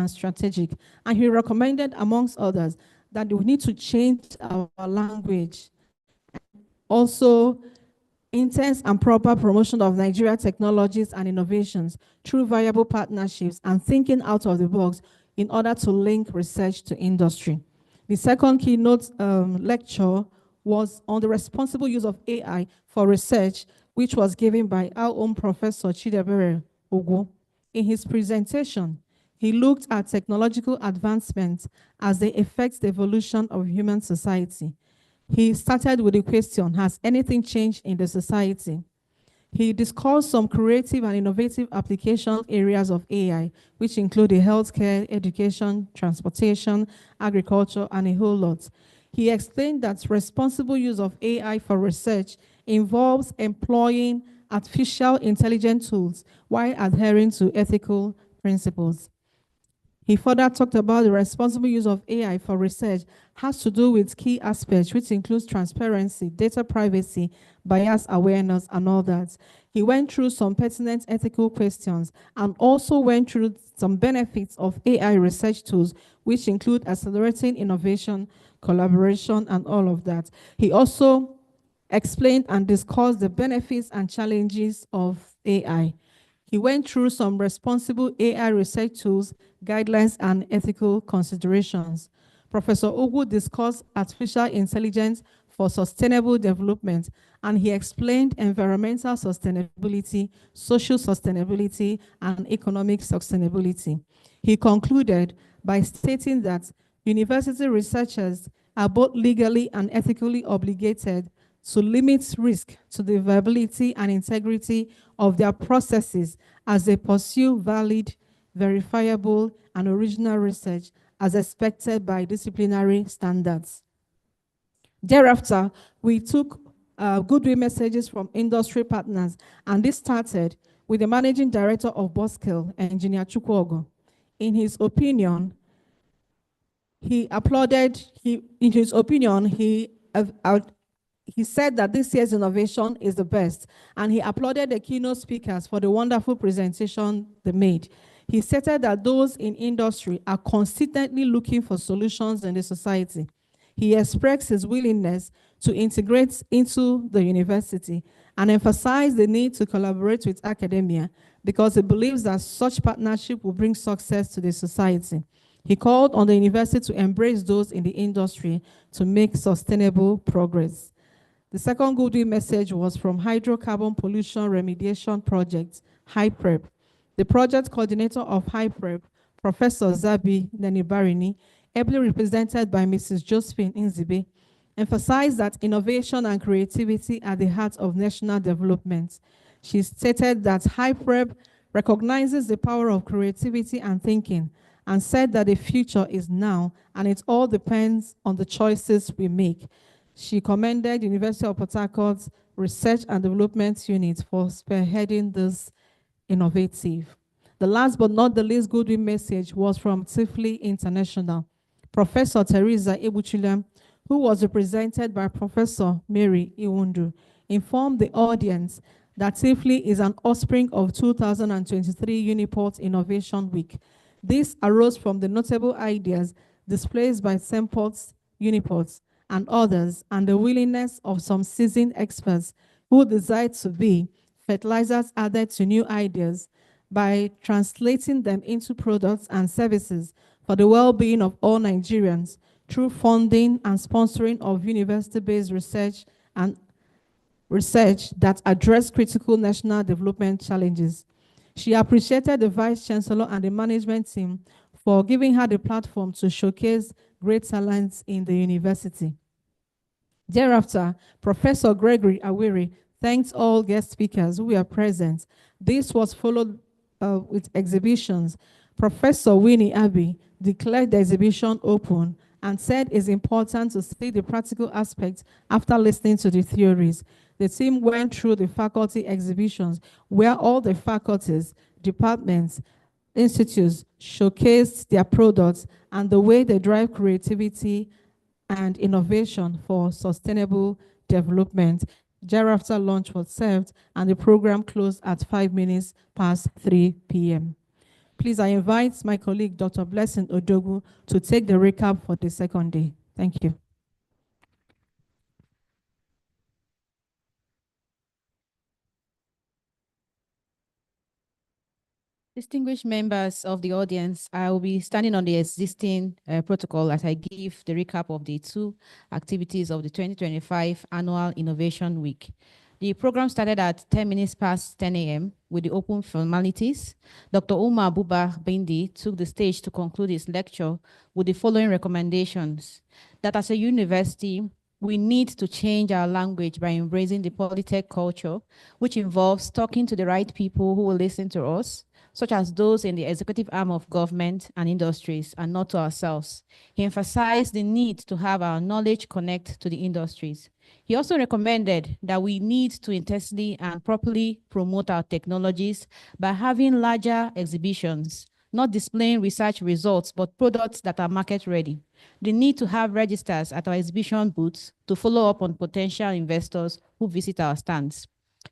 and strategic. And he recommended, amongst others, that we need to change our language. Also, intense and proper promotion of Nigeria technologies and innovations through viable partnerships and thinking out of the box in order to link research to industry. The second keynote lecture was on the responsible use of AI for research, which was given by our own Professor Chidebere Ogo. In his presentation, he looked at technological advancements as they affect the evolution of human society. He started with the question, has anything changed in the society? He discussed some creative and innovative application areas of AI, which include healthcare, education, transportation, agriculture, and a whole lot. He explained that responsible use of AI for research involves employing artificial intelligence tools while adhering to ethical principles. He further talked about the responsible use of AI for research has to do with key aspects, which includes transparency, data privacy, bias awareness, and all that. He went through some pertinent ethical questions and also went through some benefits of AI research tools, which include accelerating innovation, collaboration, and all of that. He also explained and discussed the benefits and challenges of AI. He went through some responsible AI research tools, guidelines, and ethical considerations. Professor Ogu discussed artificial intelligence for sustainable development, and he explained environmental sustainability, social sustainability, and economic sustainability. He concluded by stating that university researchers are both legally and ethically obligated to limit risk to the viability and integrity of their processes as they pursue valid, verifiable, and original research as expected by disciplinary standards. Thereafter, we took goodwill messages from industry partners, and this started with the managing director of Boskel, Engineer Chukwuogo. In his opinion, he said that this year's innovation is the best, and he applauded the keynote speakers for the wonderful presentation they made. He stated that those in industry are consistently looking for solutions in the society. He expressed his willingness to integrate into the university and emphasized the need to collaborate with academia because he believes that such partnership will bring success to the society. He called on the university to embrace those in the industry to make sustainable progress. The second goodwill message was from Hydrocarbon Pollution Remediation Project, HYPREP. The project coordinator of HYPREP, Professor Zabi Nenibarini, ably represented by Mrs. Josephine Inzibe, emphasized that innovation and creativity are the heart of national development. She stated that HYPREP recognizes the power of creativity and thinking and said that the future is now and it all depends on the choices we make. She commended University of Port Harcourt's Research and Development Unit for spearheading this innovative. The last but not the least goodwill message was from Tifli International. Professor Teresa Ebuchilem, who was represented by Professor Mary Iwundu, informed the audience that Tifli is an offspring of 2023 UNIPORT'S Innovation Week. This arose from the notable ideas displayed by SEMPORTS, UNIPORT'S, and others, and the willingness of some seasoned experts who decide to be fertilizers added to new ideas by translating them into products and services for the well-being of all Nigerians through funding and sponsoring of university-based research and research that address critical national development challenges. She appreciated the Vice Chancellor and the management team for giving her the platform to showcase great talents in the university. Thereafter, Professor Gregory Awiri thanked all guest speakers who were present. This was followed with exhibitions. Professor Winnie Abbey declared the exhibition open and said it's important to see the practical aspects after listening to the theories. The team went through the faculty exhibitions where all the faculties, departments, institutes showcased their products and the way they drive creativity and innovation for sustainable development. Thereafter, lunch was served and the program closed at 5 minutes past 3 p.m. Please, I invite my colleague, Dr. Blessing Odogu, to take the recap for the second day. Thank you. Distinguished members of the audience, I will be standing on the existing protocol as I give the recap of the 2 activities of the 2025 Annual Innovation Week. The program started at 10 minutes past 10 a.m. with the open formalities. Dr. Umar Buba Bindi took the stage to conclude his lecture with the following recommendations: that as a university, we need to change our language by embracing the Polytech culture, which involves talking to the right people who will listen to us, such as those in the executive arm of government and industries, and not to ourselves. He emphasized the need to have our knowledge connect to the industries. He also recommended that we need to intensely and properly promote our technologies by having larger exhibitions, not displaying research results, but products that are market ready. The need to have registers at our exhibition booths to follow up on potential investors who visit our stands.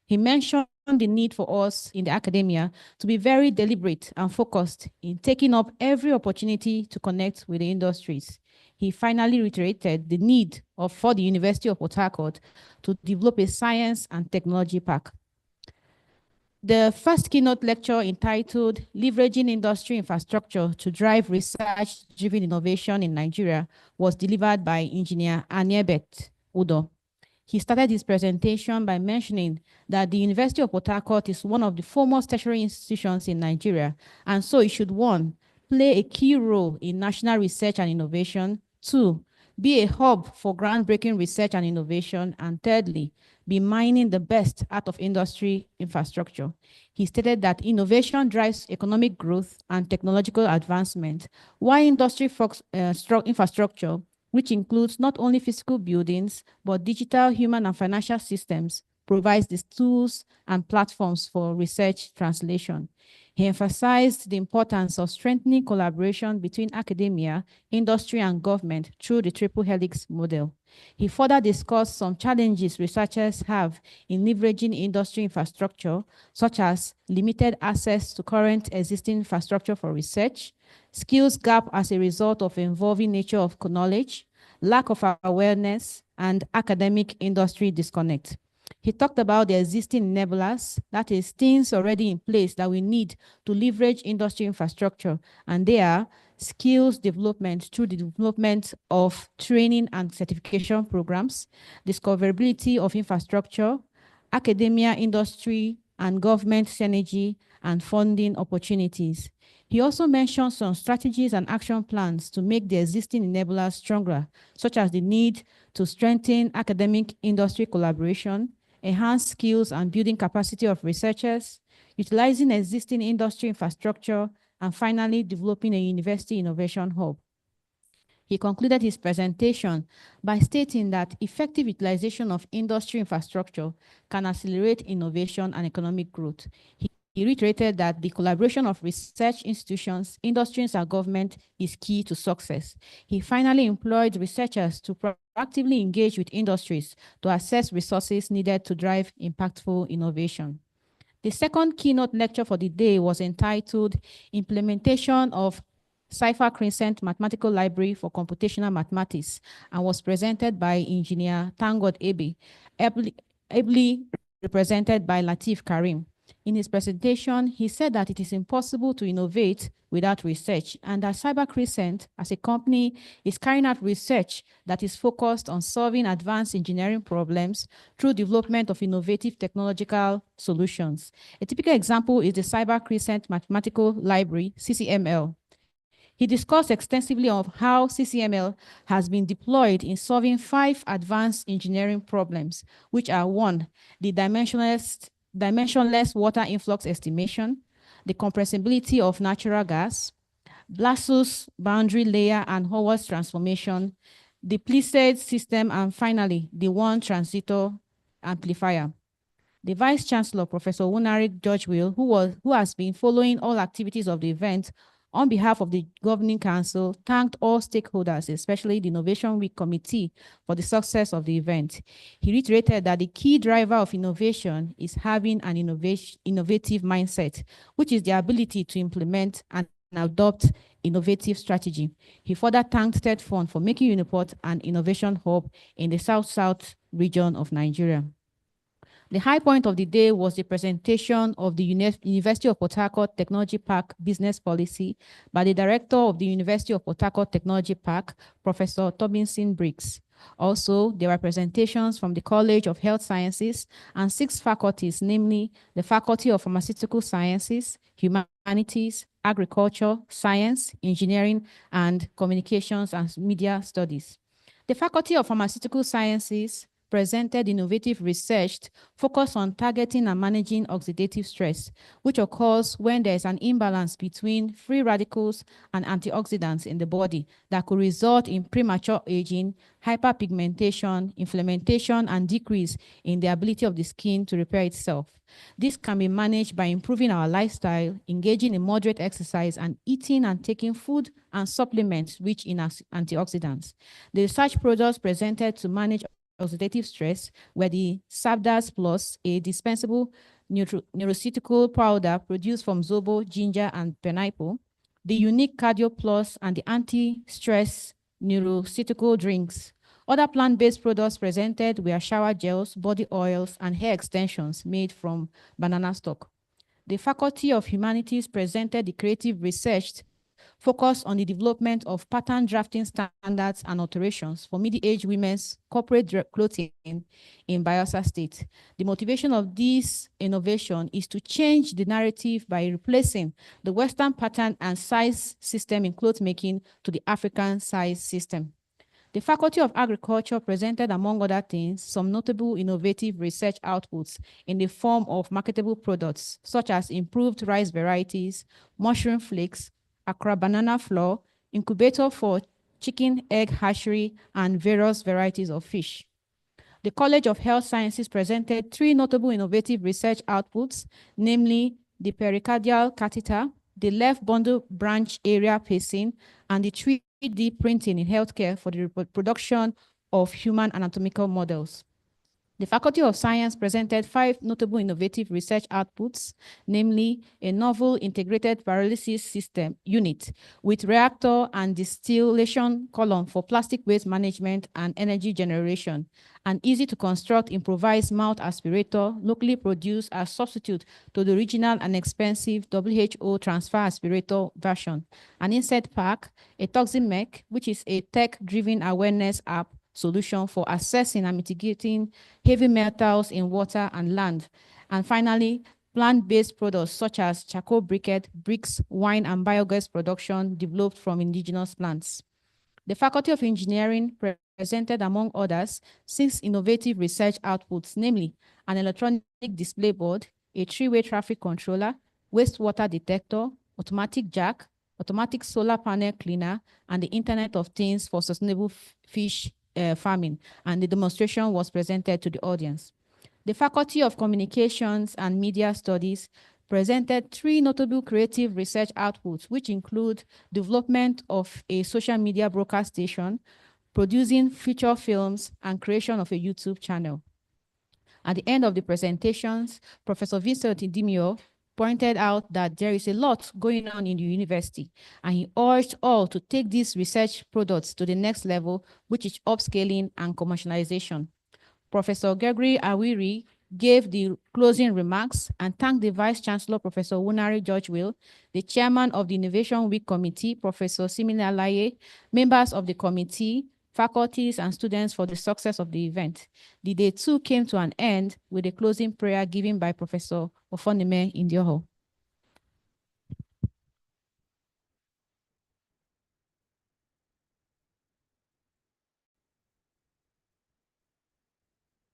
He mentioned the need for us in the academia to be very deliberate and focused in taking up every opportunity to connect with the industries. He finally reiterated the need for the University of Port Harcourt to develop a science and technology park. The first keynote lecture, entitled Leveraging Industry Infrastructure to Drive Research-Driven Innovation in Nigeria, was delivered by Engineer Aniebet Udo. He started his presentation by mentioning that the University of Port Harcourt is one of the foremost tertiary institutions in Nigeria, and so it should, 1, play a key role in national research and innovation, 2, be a hub for groundbreaking research and innovation, and thirdly, be mining the best out of industry infrastructure. He stated that innovation drives economic growth and technological advancement, while industry infrastructure, which includes not only physical buildings, but digital, human, and financial systems, provides the tools and platforms for research translation. He emphasized the importance of strengthening collaboration between academia, industry, and government through the triple helix model. He further discussed some challenges researchers have in leveraging industry infrastructure, such as limited access to current existing infrastructure for research, skills gap as a result of evolving nature of knowledge, lack of awareness, and academic industry disconnect. He talked about the existing enablers, that is, things already in place that we need to leverage industry infrastructure, and they are skills development through the development of training and certification programs, discoverability of infrastructure, academia, industry, and government synergy, and funding opportunities. He also mentioned some strategies and action plans to make the existing enablers stronger, such as the need to strengthen academic industry collaboration, enhance skills and building capacity of researchers, utilizing existing industry infrastructure, and finally, developing a university innovation hub. He concluded his presentation by stating that effective utilization of industry infrastructure can accelerate innovation and economic growth. He reiterated that the collaboration of research institutions, industries, and government is key to success. He finally employed researchers to proactively engage with industries to assess resources needed to drive impactful innovation. The second keynote lecture for the day was entitled Implementation of Cipher Crescent Mathematical Library for Computational Mathematics, and was presented by Engineer Tangod Ebe, ably represented by Latif Karim. In his presentation, he said that it is impossible to innovate without research, and that Cyber Crescent, as a company, is carrying out research that is focused on solving advanced engineering problems through development of innovative technological solutions. A typical example is the Cyber Crescent Mathematical Library, CCML. He discussed extensively of how CCML has been deployed in solving 5 advanced engineering problems, which are 1, the dimensionless water influx estimation, the compressibility of natural gas, Blassus boundary layer and Howard's transformation, the Plisade system, and finally, the one transistor amplifier. The Vice Chancellor, Professor Wunarik George Will, who has been following all activities of the event, on behalf of the Governing Council, thanked all stakeholders, especially the Innovation Week Committee, for the success of the event. He reiterated that the key driver of innovation is having an innovative mindset, which is the ability to implement and adopt innovative strategy. He further thanked Third Fund for making Uniport an innovation hub in the South-South region of Nigeria. The high point of the day was the presentation of the University of Port Harcourt Technology Park Business Policy by the Director of the University of Port Harcourt Technology Park, Professor Tobinson Briggs. Also, there were presentations from the College of Health Sciences and 6 faculties, namely the Faculty of Pharmaceutical Sciences, Humanities, Agriculture, Science, Engineering, and Communications and Media Studies. The Faculty of Pharmaceutical Sciences presented innovative research focused on targeting and managing oxidative stress, which occurs when there is an imbalance between free radicals and antioxidants in the body that could result in premature aging, hyperpigmentation, inflammation, and decrease in the ability of the skin to repair itself. This can be managed by improving our lifestyle, engaging in moderate exercise, and eating and taking food and supplements rich in antioxidants. The research products presented to manage oxidative stress were the Sabdas Plus, a dispensable neuroceutical powder produced from zobo, ginger, and pineapple, the unique Cardio Plus, and the anti-stress neuroceutical drinks. Other plant-based products presented were shower gels, body oils, and hair extensions made from banana stalk. The Faculty of Humanities presented the creative research focused on the development of pattern drafting standards and alterations for middle-aged women's corporate clothing in Bayelsa State. The motivation of this innovation is to change the narrative by replacing the Western pattern and size system in cloth making to the African size system. The Faculty of Agriculture presented, among other things, some notable innovative research outputs in the form of marketable products, such as improved rice varieties, mushroom flakes, Accra banana flour, incubator for chicken egg hatchery, and various varieties of fish. The College of Health Sciences presented 3 notable innovative research outputs, namely the pericardial catheter, the left bundle branch area pacing, and the 3D printing in healthcare for the reproduction of human anatomical models. The Faculty of Science presented 5 notable innovative research outputs, namely a novel integrated pyrolysis system unit with reactor and distillation column for plastic waste management and energy generation, an easy-to-construct improvised mouth aspirator locally produced as substitute to the original and expensive WHO transfer aspirator version, an insect pack, a toxin mech, which is a tech-driven awareness app solution for assessing and mitigating heavy metals in water and land. And finally, plant-based products such as charcoal briquette, bricks, wine, and biogas production developed from indigenous plants. The Faculty of Engineering presented, among others, 6 innovative research outputs, namely an electronic display board, a 3-way traffic controller, wastewater detector, automatic jack, automatic solar panel cleaner, and the Internet of Things for sustainable fish farming, and the demonstration was presented to the audience. The Faculty of Communications and Media Studies presented 3 notable creative research outputs, which include development of a social media broadcast station, producing feature films, and creation of a YouTube channel. At the end of the presentations, Professor Vincent Idimio pointed out that there is a lot going on in the university, and he urged all to take these research products to the next level, which is upscaling and commercialization. Professor Gregory Awiri gave the closing remarks and thanked the Vice Chancellor, Professor Wunari George Will, the Chairman of the Innovation Week Committee, Professor Simina Laye, members of the committee, faculties, and students for the success of the event. The day 2 came to an end with a closing prayer given by Professor Ofonime Indioho.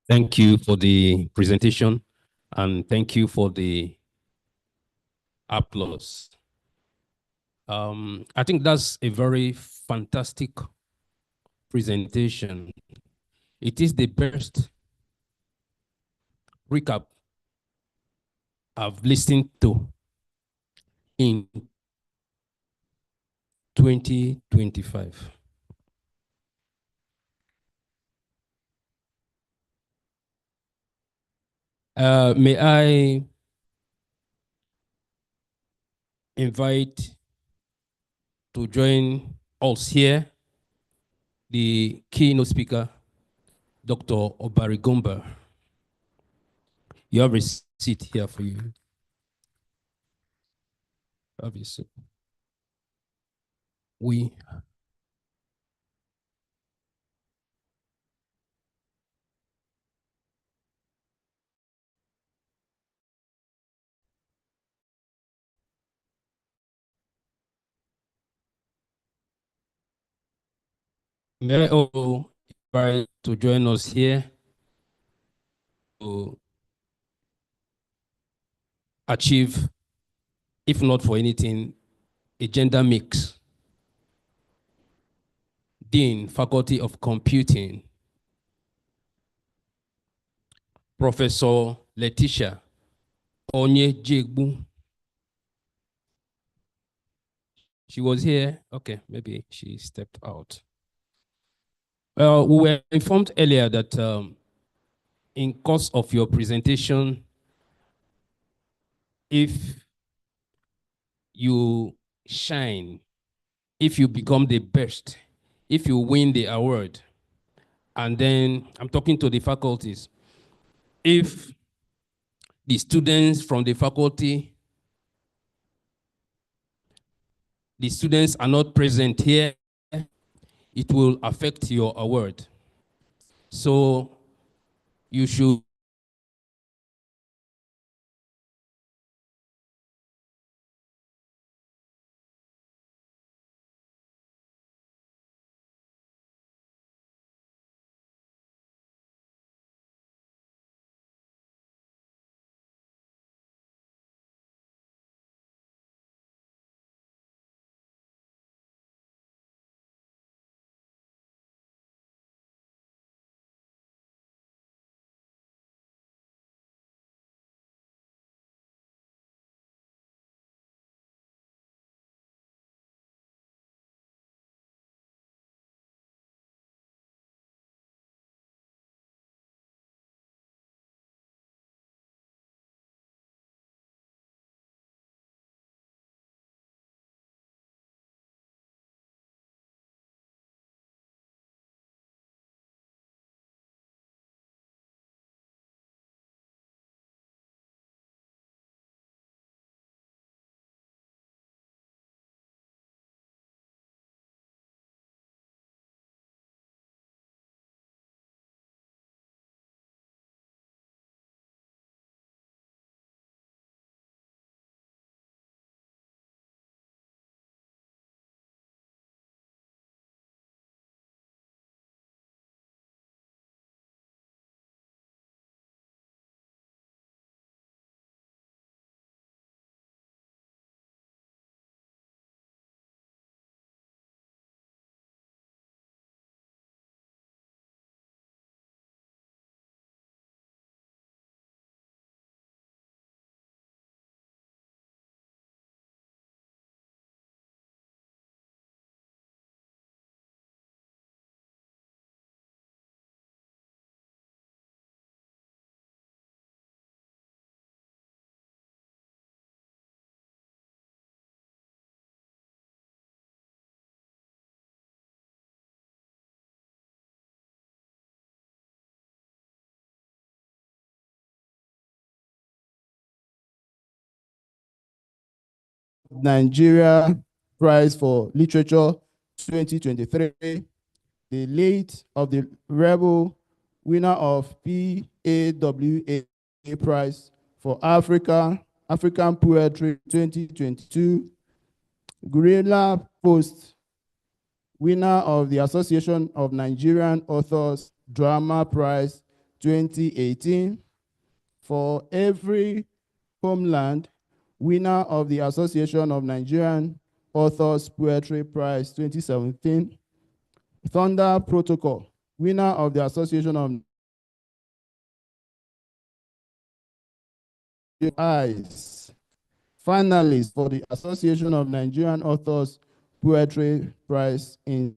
Thank you for the presentation, and thank you for the applause. I think that's a very fantastic presentation. It is the best recap I've listened to in 2025. May I invite to join us here the keynote speaker, Dr. Obarigomba. You have a seat here for you. Have a seat. May I also invite to join us here to achieve, if not for anything, a gender mix. Dean, Faculty of Computing, Professor Letitia Onyejegbu. She was here. Okay, maybe she stepped out. We were informed earlier that in course of your presentation, if you shine, if you become the best, if you win the award, and then I'm talking to the faculties, if the students from the faculty, the students are not present here, it will affect your award. So you should Nigeria Prize for Literature 2023, the late of the Rebel, winner of PAWA Prize for African Poetry 2022, Gorilla Post, winner of the Association of Nigerian Authors Drama Prize 2018, For Every Homeland, winner of the Association of Nigerian Authors Poetry Prize 2017, Thunder Protocol, winner of the Association of Eyes, finalist for the Association of Nigerian Authors Poetry Prize in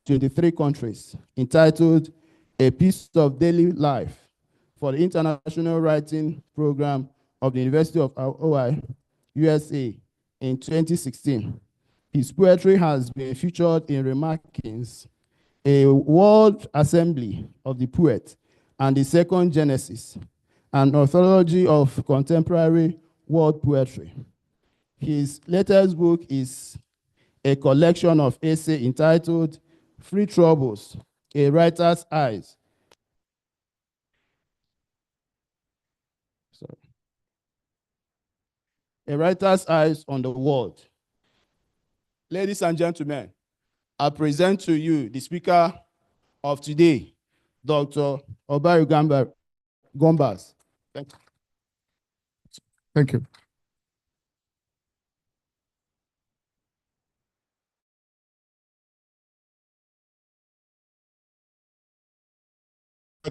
'23 countries, entitled A Piece of Daily Life for the International Writing Program of the University of Hawaii, USA, in 2016. His poetry has been featured in Remarkings, a World Assembly of the Poet, and the Second Genesis, an anthology of contemporary world poetry. His latest book is a collection of essays entitled Free Troubles, A Writer's Eyes. Sorry. A Writer's Eyes on the World. Ladies and gentlemen, I present to you the speaker of today, Dr. Obayu Gombas. Thank you. Thank you.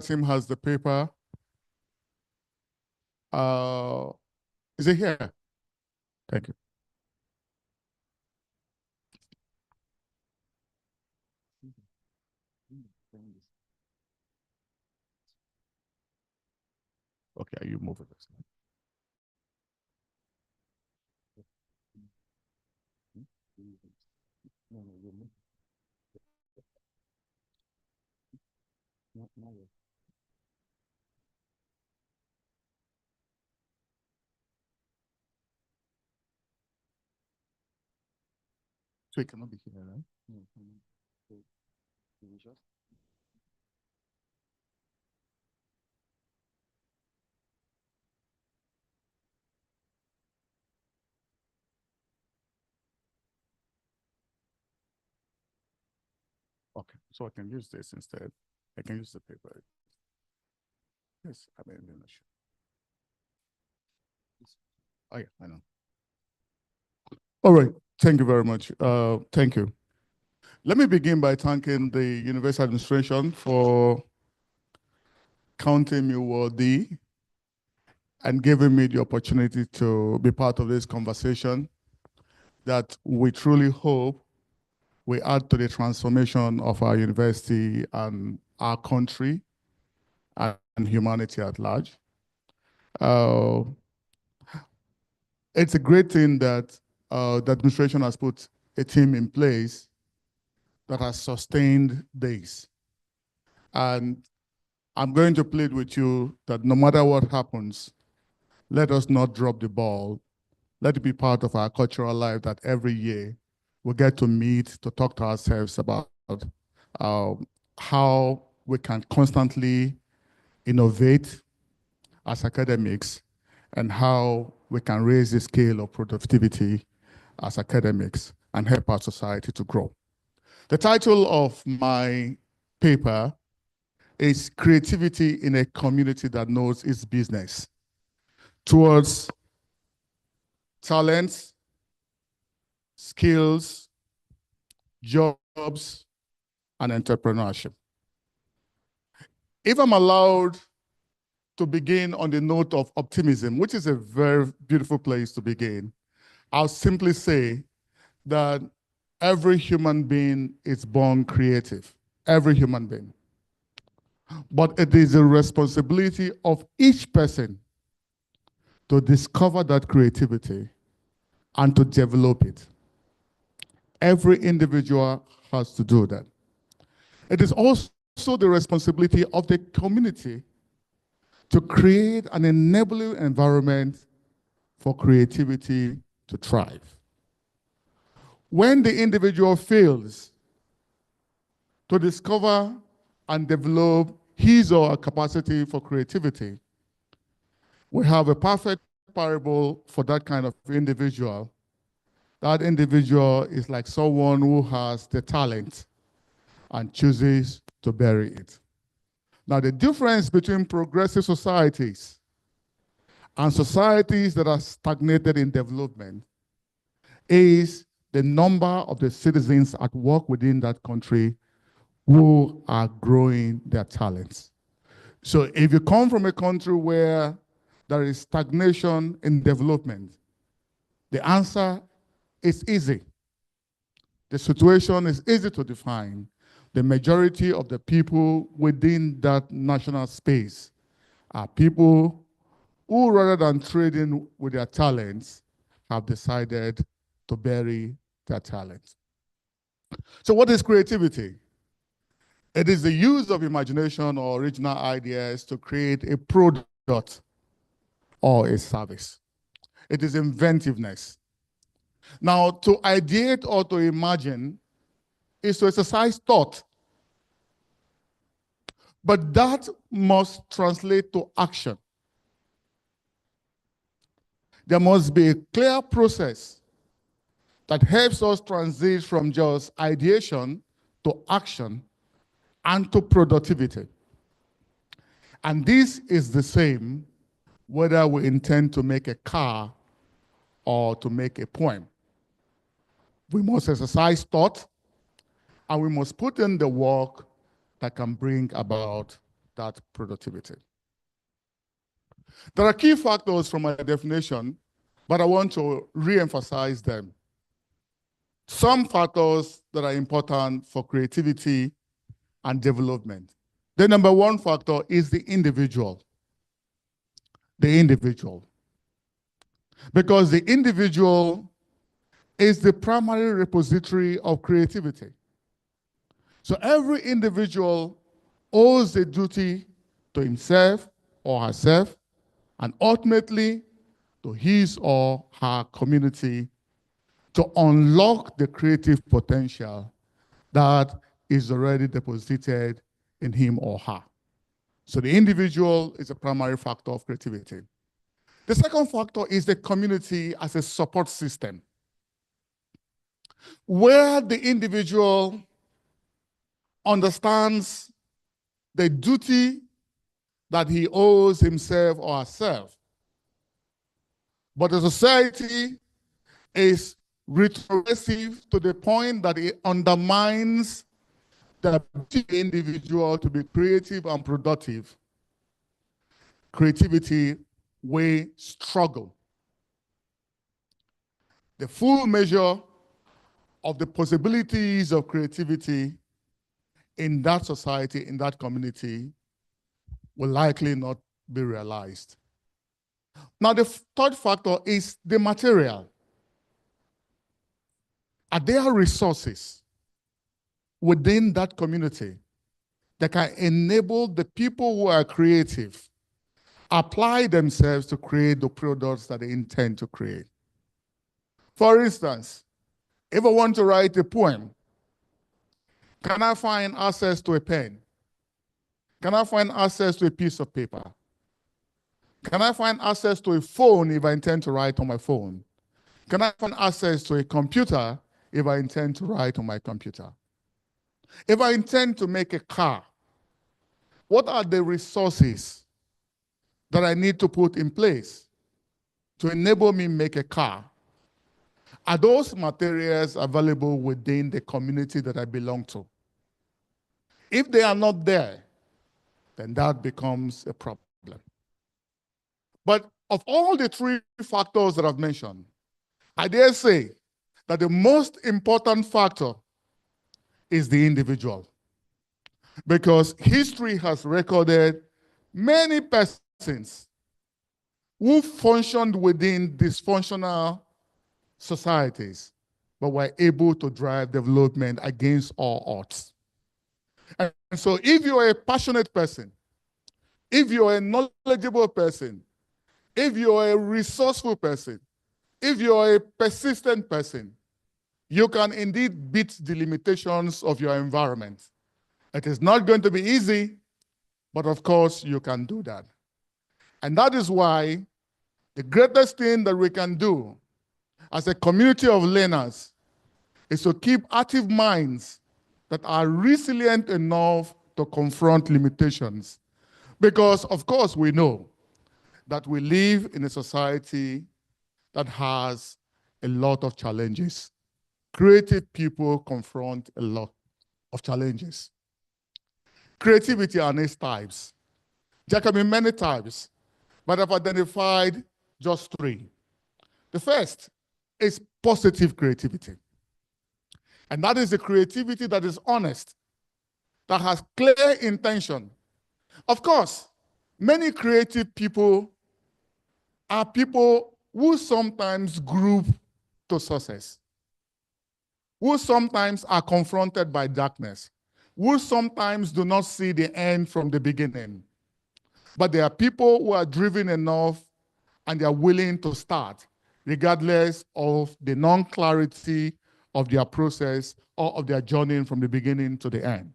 Team has the paper. Is it here? Thank you. Okay, you move it. So it cannot be here, right? Okay, so I can use this instead. I can use the paper. Yes, I mean, I'm not sure. Oh yeah, I know. All right, thank you very much. Thank you. Let me begin by thanking the University administration for counting me worthy and giving me the opportunity to be part of this conversation that we truly hope will add to the transformation of our university and our country and humanity at large. It's a great thing that the administration has put a team in place that has sustained this. And I'm going to plead with you that no matter what happens, let us not drop the ball. Let it be part of our cultural life that every year we get to meet to talk to ourselves about how we can constantly innovate as academics and how we can raise the scale of productivity as academics and help our society to grow. The title of my paper is Creativity in a Community That Knows Its Business Towards Talents, Skills, Jobs, and Entrepreneurship. If I'm allowed to begin on the note of optimism, which is a very beautiful place to begin, I'll simply say that every human being is born creative, every human being. But it is the responsibility of each person to discover that creativity and to develop it. Every individual has to do that. It is also the responsibility of the community to create an enabling environment for creativity to thrive. When the individual fails to discover and develop his or her capacity for creativity, we have a perfect parable for that kind of individual. That individual is like someone who has the talent and chooses to bury it. Now, the difference between progressive societies and societies that are stagnated in development is the number of the citizens at work within that country who are growing their talents. So if you come from a country where there is stagnation in development, the answer is easy. The situation is easy to define. The majority of the people within that national space are people who, rather than trading with their talents, have decided to bury their talents. So what is creativity? It is the use of imagination or original ideas to create a product or a service. It is inventiveness. Now, to ideate or to imagine is to exercise thought, but that must translate to action. There must be a clear process that helps us transit from just ideation to action and to productivity. And this is the same whether we intend to make a car or to make a poem. We must exercise thought, and we must put in the work that can bring about that productivity. There are key factors from my definition, but I want to re-emphasize them. Some factors that are important for creativity and development. The number one factor is the individual. The individual. Because the individual is the primary repository of creativity. So every individual owes a duty to himself or herself, and ultimately to his or her community, to unlock the creative potential that is already deposited in him or her. So the individual is a primary factor of creativity. The second factor is the community as a support system, where the individual understands the duty that he owes himself or herself. But the society is retrogressive to the point that it undermines the ability of the individual to be creative and productive. Creativity will struggle. The full measure of the possibilities of creativity in that society, in that community, will likely not be realized. Now, the third factor is the material. Are there resources within that community that can enable the people who are creative apply themselves to create the products that they intend to create? For instance, if I want to write a poem, can I find access to a pen? Can I find access to a piece of paper? Can I find access to a phone if I intend to write on my phone? Can I find access to a computer if I intend to write on my computer? If I intend to make a car, what are the resources that I need to put in place to enable me make a car? Are those materials available within the community that I belong to? If they are not there, then that becomes a problem. But of all the three factors that I've mentioned, I dare say that the most important factor is the individual. Because history has recorded many persons who functioned within dysfunctional societies, but were able to drive development against all odds. And so if you're a passionate person, if you're a knowledgeable person, if you're a resourceful person, if you're a persistent person, you can indeed beat the limitations of your environment. It is not going to be easy, but of course you can do that. And that is why the greatest thing that we can do as a community of learners is to keep active minds that are resilient enough to confront limitations. Because, of course, we know that we live in a society that has a lot of challenges. Creative people confront a lot of challenges. Creativity are its types. There can be many types, but I've identified just three. The first is positive creativity. And that is the creativity that is honest, that has clear intention. Of course, many creative people are people who sometimes group to success, who sometimes are confronted by darkness, who sometimes do not see the end from the beginning. But there are people who are driven enough and they are willing to start, regardless of the non-clarity of their process or of their journey from the beginning to the end.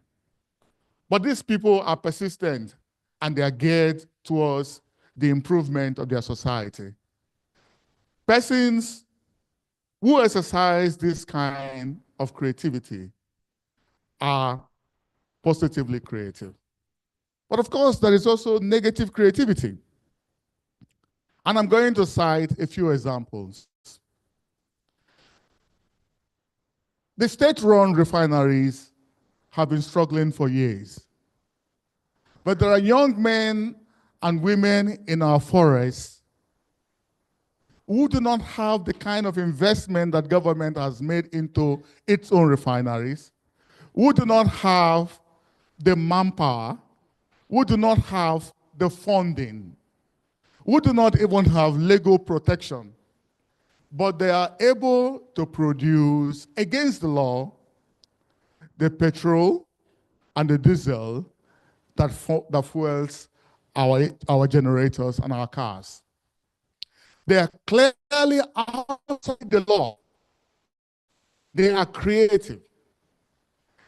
But these people are persistent and they are geared towards the improvement of their society. Persons who exercise this kind of creativity are positively creative. But of course, there is also negative creativity. And I'm going to cite a few examples. The state-run refineries have been struggling for years. But there are young men and women in our forests who do not have the kind of investment that government has made into its own refineries, who do not have the manpower, who do not have the funding, who do not even have legal protection, but they are able to produce against the law the petrol and the diesel that fuels our generators and our cars. They are clearly outside the law. They are creative,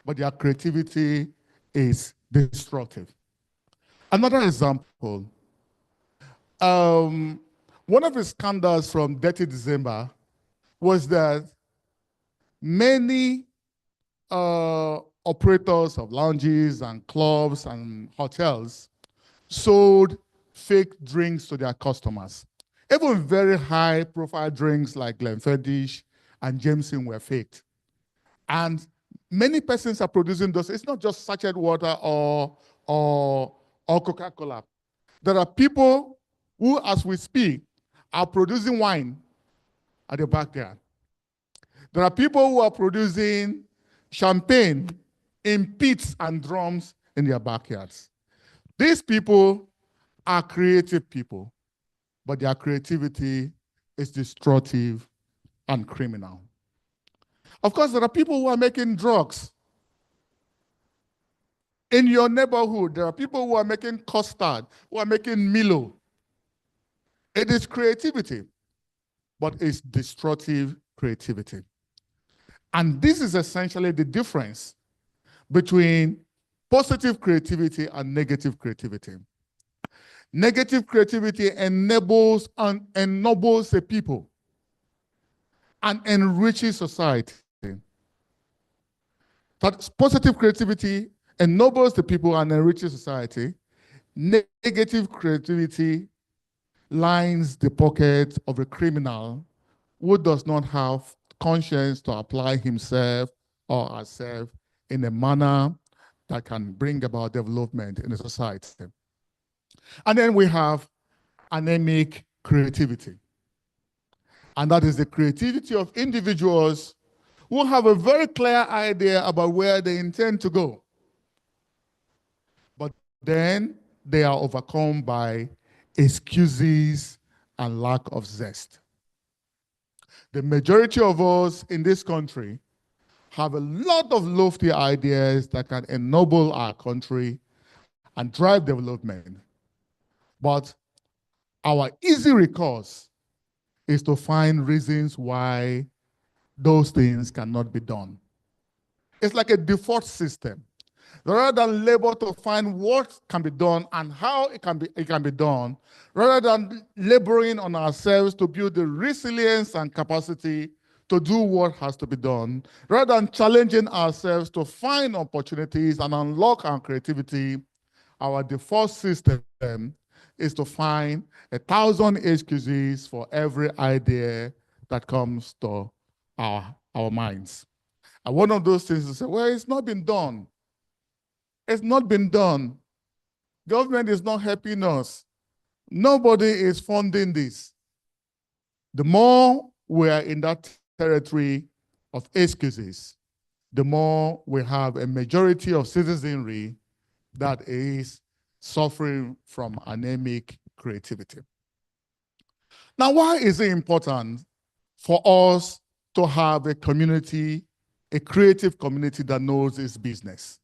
but their creativity is destructive. Another example, one of the scandals from Dirty December was that many operators of lounges and clubs and hotels sold fake drinks to their customers. Even very high-profile drinks like Glenfiddich and Jameson were faked. And many persons are producing those. It's not just sachet water or Coca-Cola. There are people who, as we speak, are producing wine at the backyard. There are people who are producing champagne in pits and drums in their backyards. These people are creative people, but their creativity is destructive and criminal. Of course, there are people who are making drugs. In your neighborhood, there are people who are making custard, who are making Milo. It is creativity, but it's destructive creativity. And this is essentially the difference between positive creativity and negative creativity. Negative creativity ennobles a people and enriches society. That positive creativity ennobles the people and enriches society. Negative creativity lines the pocket of a criminal who does not have conscience to apply himself or herself in a manner that can bring about development in a society. And then we have anemic creativity. And that is the creativity of individuals who have a very clear idea about where they intend to go. But then they are overcome by excuses and lack of zest. The majority of us in this country have a lot of lofty ideas that can ennoble our country and drive development. But our easy recourse is to find reasons why those things cannot be done. It's like a default system. Rather than labor to find what can be done and how it can be done, rather than laboring on ourselves to build the resilience and capacity to do what has to be done, rather than challenging ourselves to find opportunities and unlock our creativity, our default system is to find 1,000 excuses for every idea that comes to our minds. And one of those things is to say, well, it's not been done. It's not been done. Government is not helping us. Nobody is funding this. The more we are in that territory of excuses, the more we have a majority of citizenry that is suffering from anemic creativity. Now, why is it important for us to have a community, a creative community that knows its business?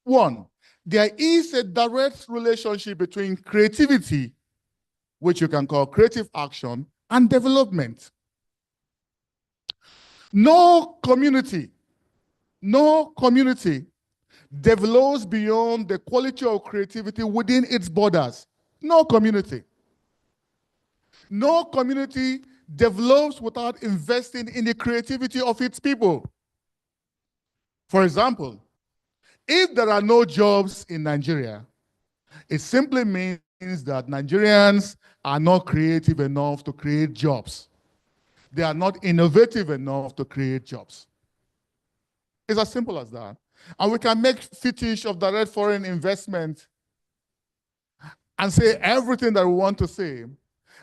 One, there is a direct relationship between creativity, which you can call creative action, and development. No community develops beyond the quality of creativity within its borders. No community. No community develops without investing in the creativity of its people. For example, if there are no jobs in Nigeria, it simply means that Nigerians are not creative enough to create jobs. They are not innovative enough to create jobs. It's as simple as that. And we can make fetish of direct foreign investment and say everything that we want to say,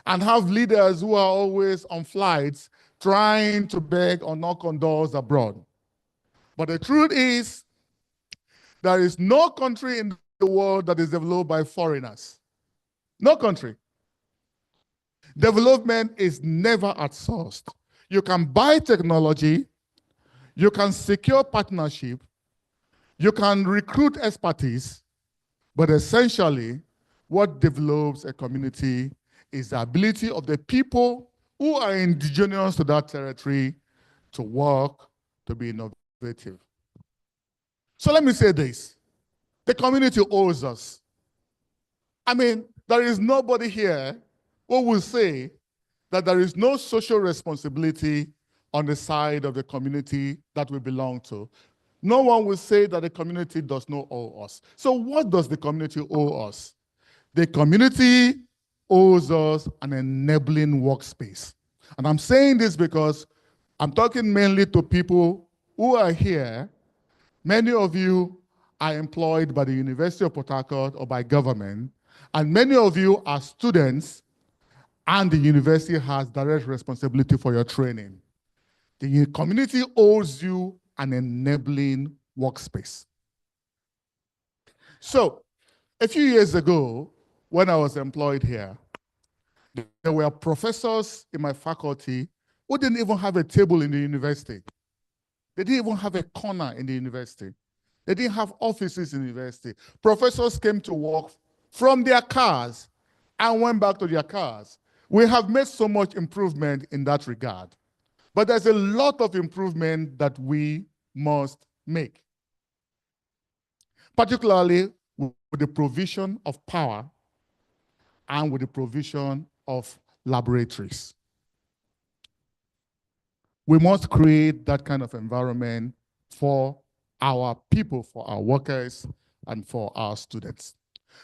and have leaders who are always on flights trying to beg or knock on doors abroad. But the truth is, there is no country in the world that is developed by foreigners. No country. Development is never outsourced. You can buy technology, you can secure partnership, you can recruit expertise, but essentially, what develops a community is the ability of the people who are indigenous to that territory to work, to be innovative. So let me say this. The community owes us. I mean, there is nobody here who will say that there is no social responsibility on the side of the community that we belong to. No one will say that the community does not owe us. So what does the community owe us? The community owes us an enabling workspace. And I'm saying this because I'm talking mainly to people who are here. Many of you are employed by the University of Port Harcourt or by government, and many of you are students, and the university has direct responsibility for your training. The community owes you an enabling workspace. So, a few years ago, when I was employed here, there were professors in my faculty who didn't even have a table in the university. They didn't even have a corner in the university. They didn't have offices in the university. Professors came to work from their cars and went back to their cars. We have made so much improvement in that regard. But there's a lot of improvement that we must make, particularly with the provision of power and with the provision of laboratories. We must create that kind of environment for our people, for our workers, and for our students.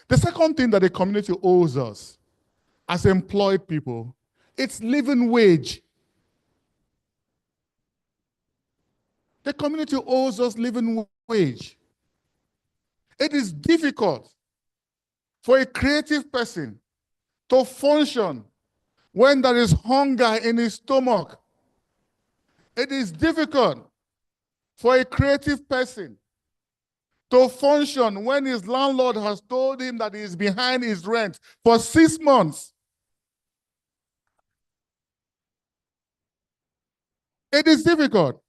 The second thing that the community owes us as employed people, it's living wage. The community owes us living wage. It is difficult for a creative person to function when there is hunger in his stomach. It is difficult for a creative person to function when his landlord has told him that he is behind his rent for 6 months. It is difficult.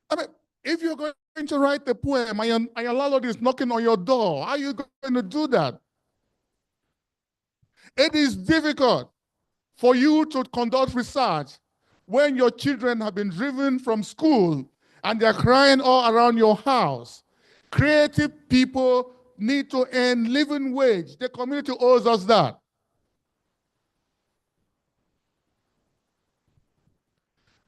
I mean, if you're going to write a poem and your landlord is knocking on your door, how are you going to do that? It is difficult for you to conduct research when your children have been driven from school and they're crying all around your house. Creative people need to earn living wage. The community owes us that.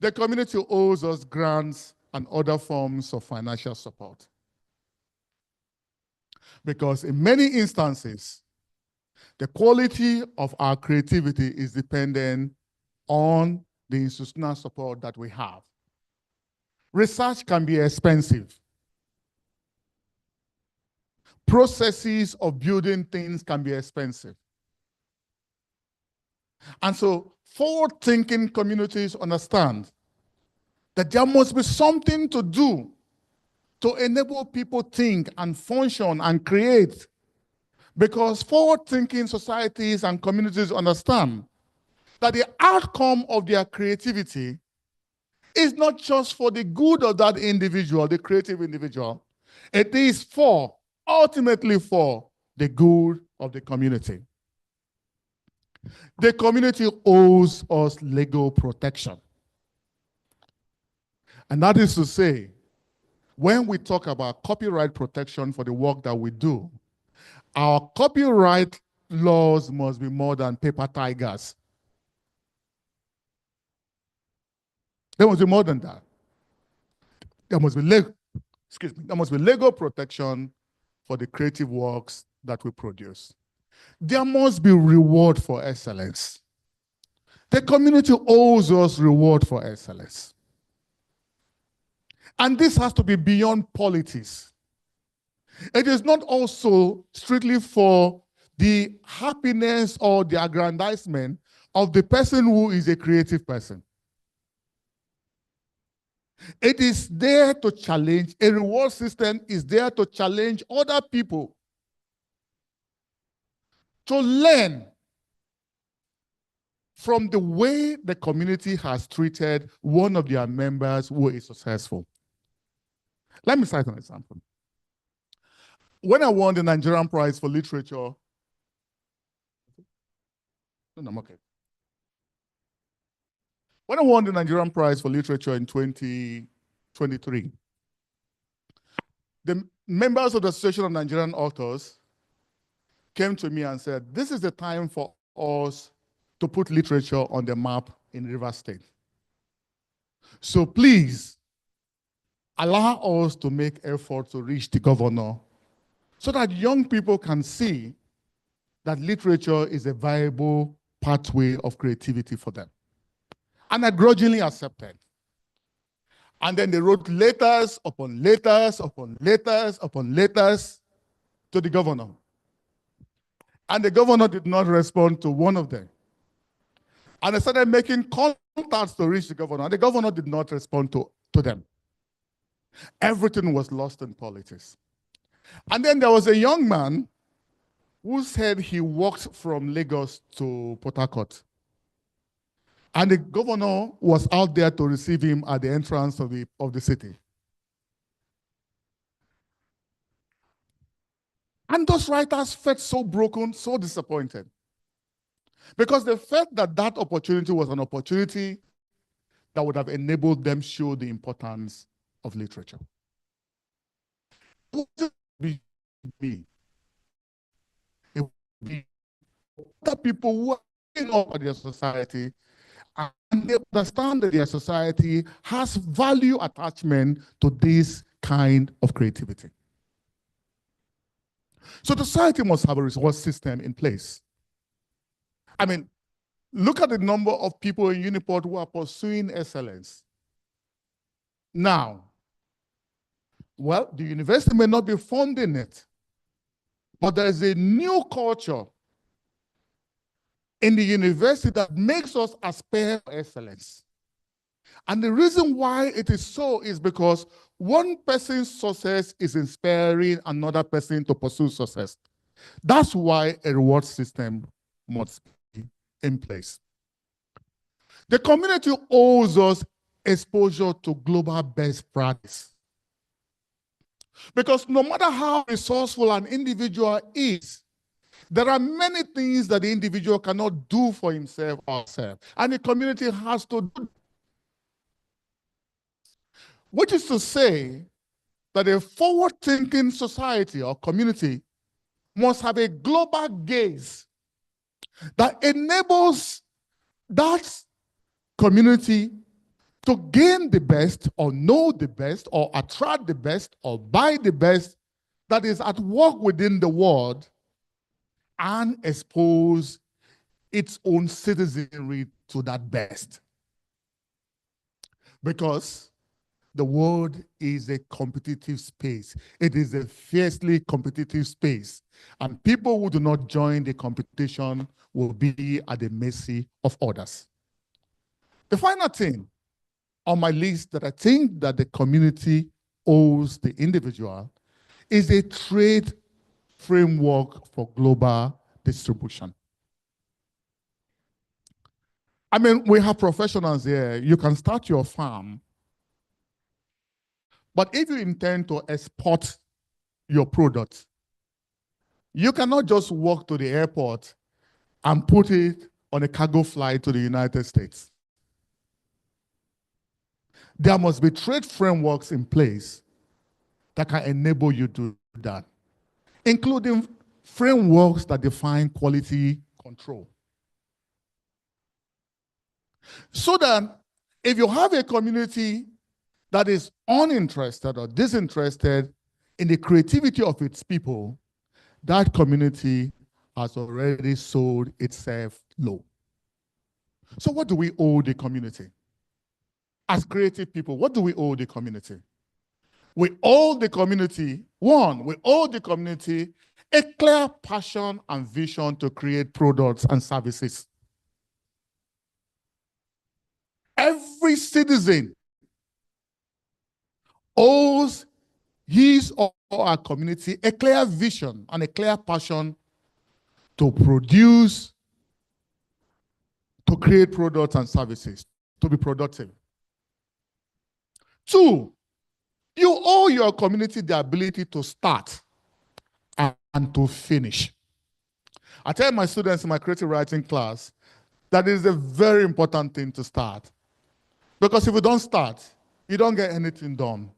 The community owes us grants and other forms of financial support. Because in many instances, the quality of our creativity is dependent on the institutional support that we have. Research can be expensive. Processes of building things can be expensive. And so forward-thinking communities understand that there must be something to do to enable people to think and function and create. Because forward-thinking societies and communities understand that the outcome of their creativity is not just for the good of that individual, the creative individual. It is ultimately for the good of the community. The community owes us legal protection. And that is to say, when we talk about copyright protection for the work that we do, our copyright laws must be more than paper tigers. There must be more than that. There must be legal protection for the creative works that we produce. There must be reward for excellence. The community owes us reward for excellence. And this has to be beyond politics. It is not also strictly for the happiness or the aggrandizement of the person who is a creative person. It is there to challenge, a reward system is there to challenge other people to learn from the way the community has treated one of their members who is successful. Let me cite an example. When I won the Nigerian Prize for Literature, I'm okay. When I won the Nigerian Prize for Literature in 2023, the members of the Association of Nigerian Authors came to me and said, this is the time for us to put literature on the map in Rivers State. So please, allow us to make effort to reach the governor so that young people can see that literature is a viable pathway of creativity for them. And I grudgingly accepted. And then they wrote letters upon letters upon letters upon letters to the governor. And the governor did not respond to one of them. And I started making contacts to reach the governor, and the governor did not respond to them. Everything was lost in politics. And then there was a young man who said he walked from Lagos to Port Harcourt. And the governor was out there to receive him at the entrance of the city. And those writers felt so broken, so disappointed. Because they felt that that opportunity was an opportunity that would have enabled them to show the importance of literature. It would be me. It would be other people who are in over their society and they understand that their society has value attachment to this kind of creativity. So the society must have a reward system in place. I mean, look at the number of people in Uniport who are pursuing excellence. Now, well, the university may not be funding it, but there is a new culture in the university that makes us aspire for excellence. And the reason why it is so is because one person's success is inspiring another person to pursue success. That's why a reward system must be in place. The community owes us exposure to global best practice. Because no matter how resourceful an individual is, there are many things that the individual cannot do for himself or herself, and the community has to do. Which is to say that a forward-thinking society or community must have a global gaze that enables that community to gain the best or know the best or attract the best or buy the best that is at work within the world and expose its own citizenry to that best. Because the world is a competitive space. It is a fiercely competitive space. And people who do not join the competition will be at the mercy of others. The final thing on my list that I think that the community owes the individual is a trade framework for global distribution. I mean, we have professionals here. You can start your farm, but if you intend to export your product, you cannot just walk to the airport and put it on a cargo flight to the United States. There must be trade frameworks in place that can enable you to do that, including frameworks that define quality control. So that if you have a community that is uninterested or disinterested in the creativity of its people, that community has already sold itself low. So what do we owe the community? As creative people, what do we owe the community? We owe the community, one, we owe the community a clear passion and vision to create products and services. Every citizen owes his or our community a clear vision and a clear passion to produce, to create products and services, to be productive. Two, you owe your community the ability to start and to finish. I tell my students in my creative writing class that it is a very important thing to start. Because if you don't start, you don't get anything done.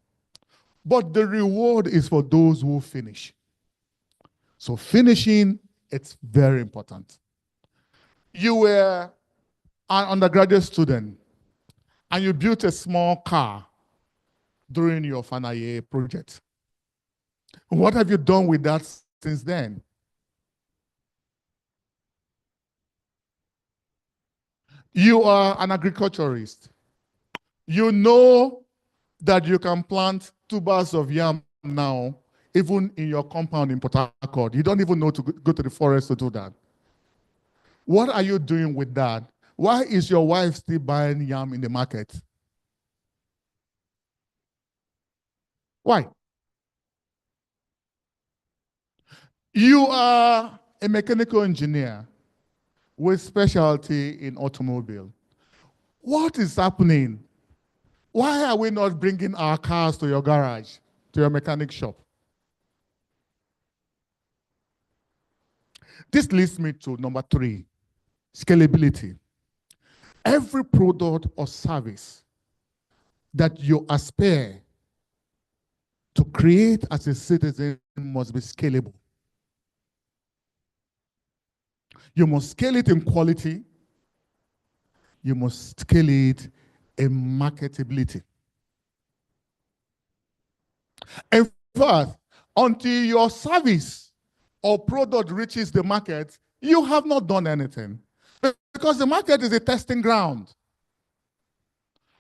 But the reward is for those who finish. So finishing, it's very important. You were an undergraduate student and you built a small car during your final year project. What have you done with that since then? You are an agriculturist. You know that you can plant tubers of yam now, even in your compound in Port Harcourt. You don't even know to go to the forest to do that. What are you doing with that? Why is your wife still buying yam in the market? Why? You are a mechanical engineer with specialty in automobile. What is happening? Why are we not bringing our cars to your garage, to your mechanic shop? This leads me to number 3, scalability. Every product or service that you aspire to create as a citizen must be scalable. You must scale it in quality. You must scale it in marketability. In fact, until your service or product reaches the market, you have not done anything. Because the market is a testing ground.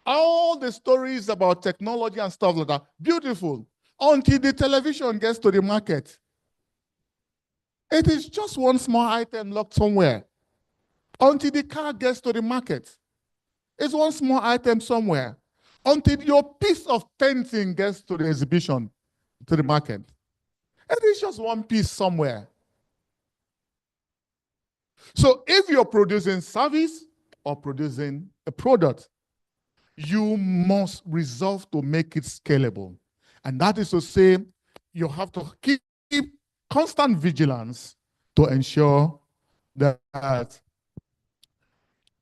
All the stories about technology and stuff like that, beautiful. Until the television gets to the market, it is just one small item locked somewhere. Until the car gets to the market, it's one small item somewhere. Until your piece of painting gets to the exhibition, to the market, it is just one piece somewhere. So if you're producing service or producing a product, you must resolve to make it scalable. And that is to say, you have to keep constant vigilance to ensure that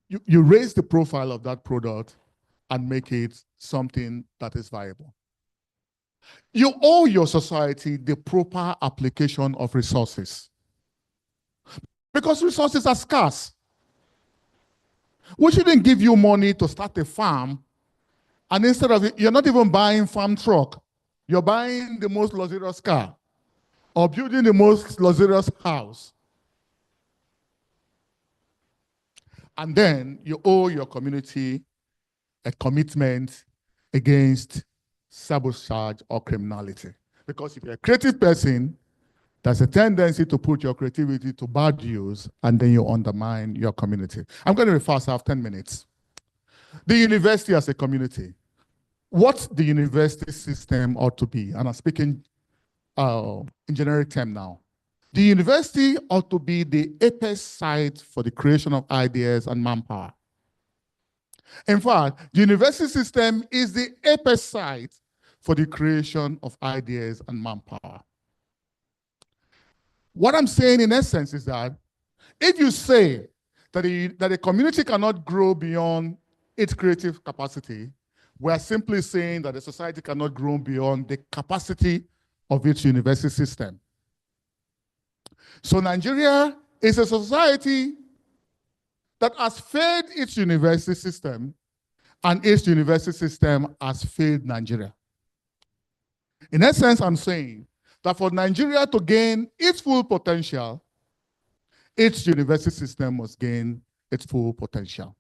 you raise the profile of that product and make it something that is viable. You owe your society the proper application of resources. Because resources are scarce. We shouldn't give you money to start a farm And instead of it, you're not even buying farm truck, you're buying the most luxurious car or building the most luxurious house. And then you owe your community a commitment against sabotage or criminality. Because if you're a creative person, there's a tendency to put your creativity to bad use, and then you undermine your community. I'm going to be fast, I have 10 minutes. The university as a community. What the university system ought to be, and I'm speaking in generic term now. The university ought to be the apex site for the creation of ideas and manpower. In fact, the university system is the apex site for the creation of ideas and manpower. What I'm saying in essence is that if you say that a community cannot grow beyond its creative capacity, we are simply saying that a society cannot grow beyond the capacity of its university system. So Nigeria is a society that has failed its university system, and its university system has failed Nigeria. In essence, I'm saying that for Nigeria to gain its full potential, its university system must gain its full potential.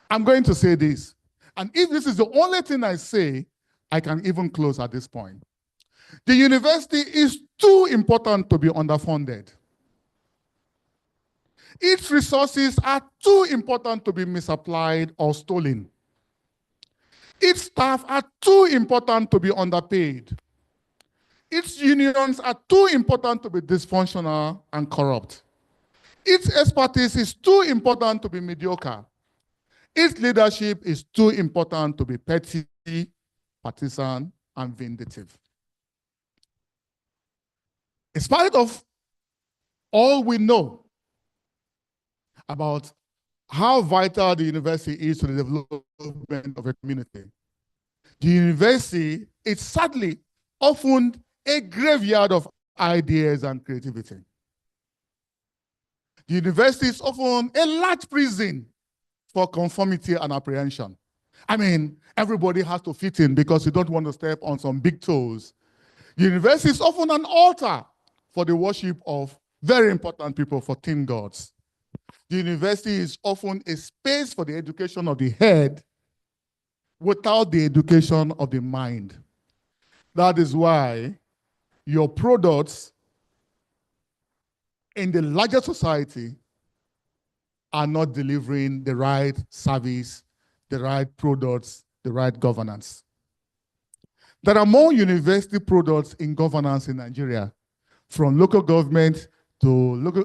I'm going to say this, and if this is the only thing I say, I can even close at this point. The university is too important to be underfunded. Its resources are too important to be misapplied or stolen. Its staff are too important to be underpaid. Its unions are too important to be dysfunctional and corrupt. Its expertise is too important to be mediocre. Its leadership is too important to be petty, partisan, and vindictive. In spite of all we know about how vital the university is to the development of a community, the university is sadly often a graveyard of ideas and creativity. The university is often a large prison for conformity and apprehension. I mean, everybody has to fit in because you don't want to step on some big toes. The university is often an altar for the worship of very important people, for teen gods. The university is often a space for the education of the head without the education of the mind. That is why your products in the larger society are not delivering the right service, the right products, the right governance. There are more university products in governance in Nigeria, from local government to local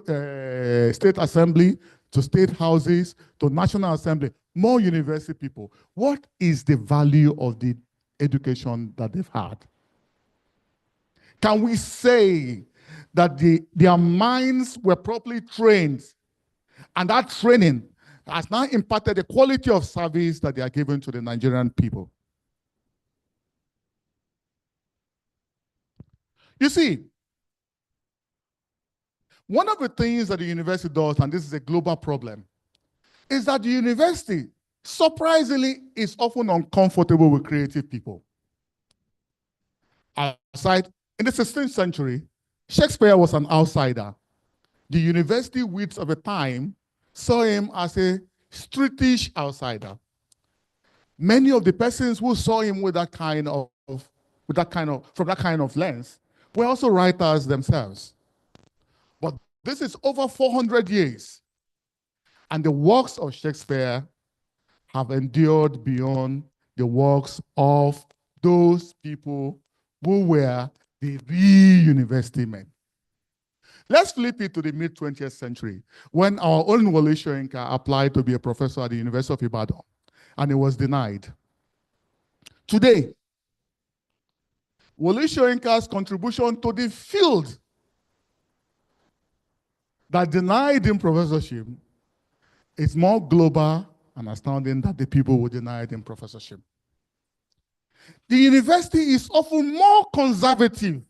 state assembly, to state houses, to national assembly, more university people. What is the value of the education that they've had? Can we say that their minds were properly trained, and that training has now impacted the quality of service that they are giving to the Nigerian people? You see, one of the things that the university does, and this is a global problem, is that the university, surprisingly, is often uncomfortable with creative people. Aside, in the 16th century, Shakespeare was an outsider. The university wits of the time saw him as a streetish outsider. Many of the persons who saw him from that kind of lens were also writers themselves. But this is over 400 years, and the works of Shakespeare have endured beyond the works of those people who were the real university men. Let's flip it to the mid-20th century, when our own Wole Soyinka applied to be a professor at the University of Ibadan, and he was denied. Today, Wole Soyinka's contribution to the field that denied him professorship is more global and astounding than the people who denied him professorship. The university is often more conservative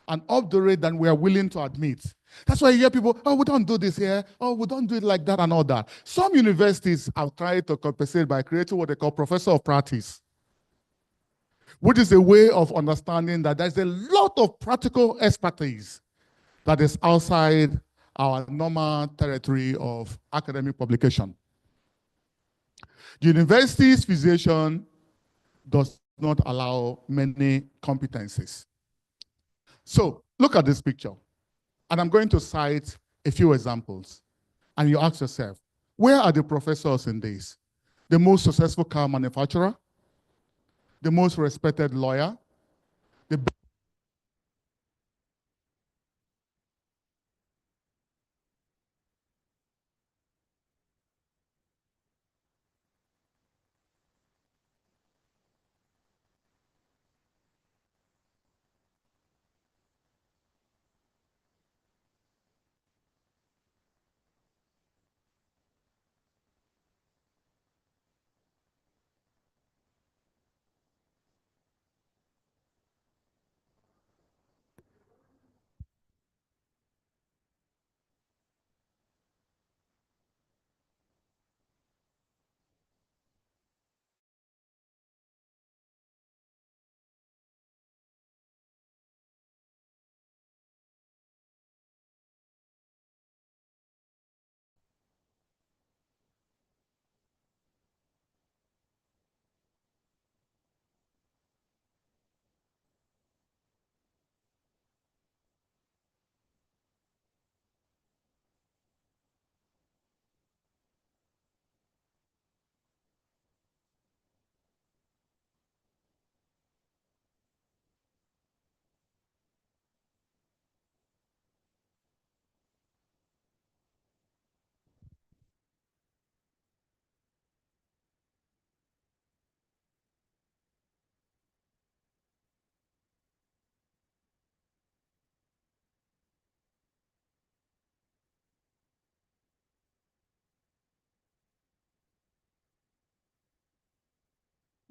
and up the rate than we are willing to admit. That's why you hear people, oh, we don't do this here, oh, we don't do it like that and all that. Some universities have tried to compensate by creating what they call professor of practice. which is a way of understanding that there's a lot of practical expertise that is outside our normal territory of academic publication. The university's vision does not allow many competencies. So look at this picture, and I'm going to cite a few examples. And you ask yourself, where are the professors in this? The most successful car manufacturer, the most respected lawyer, the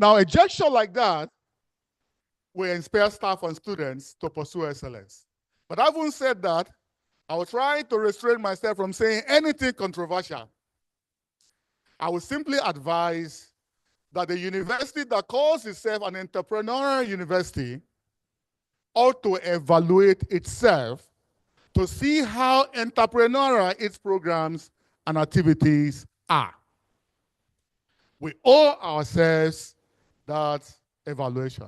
Now, a gesture like that will inspire staff and students to pursue excellence. But having said that, I will try to restrain myself from saying anything controversial. I will simply advise that the university that calls itself an entrepreneurial university ought to evaluate itself to see how entrepreneurial its programs and activities are. We owe ourselves that evaluation.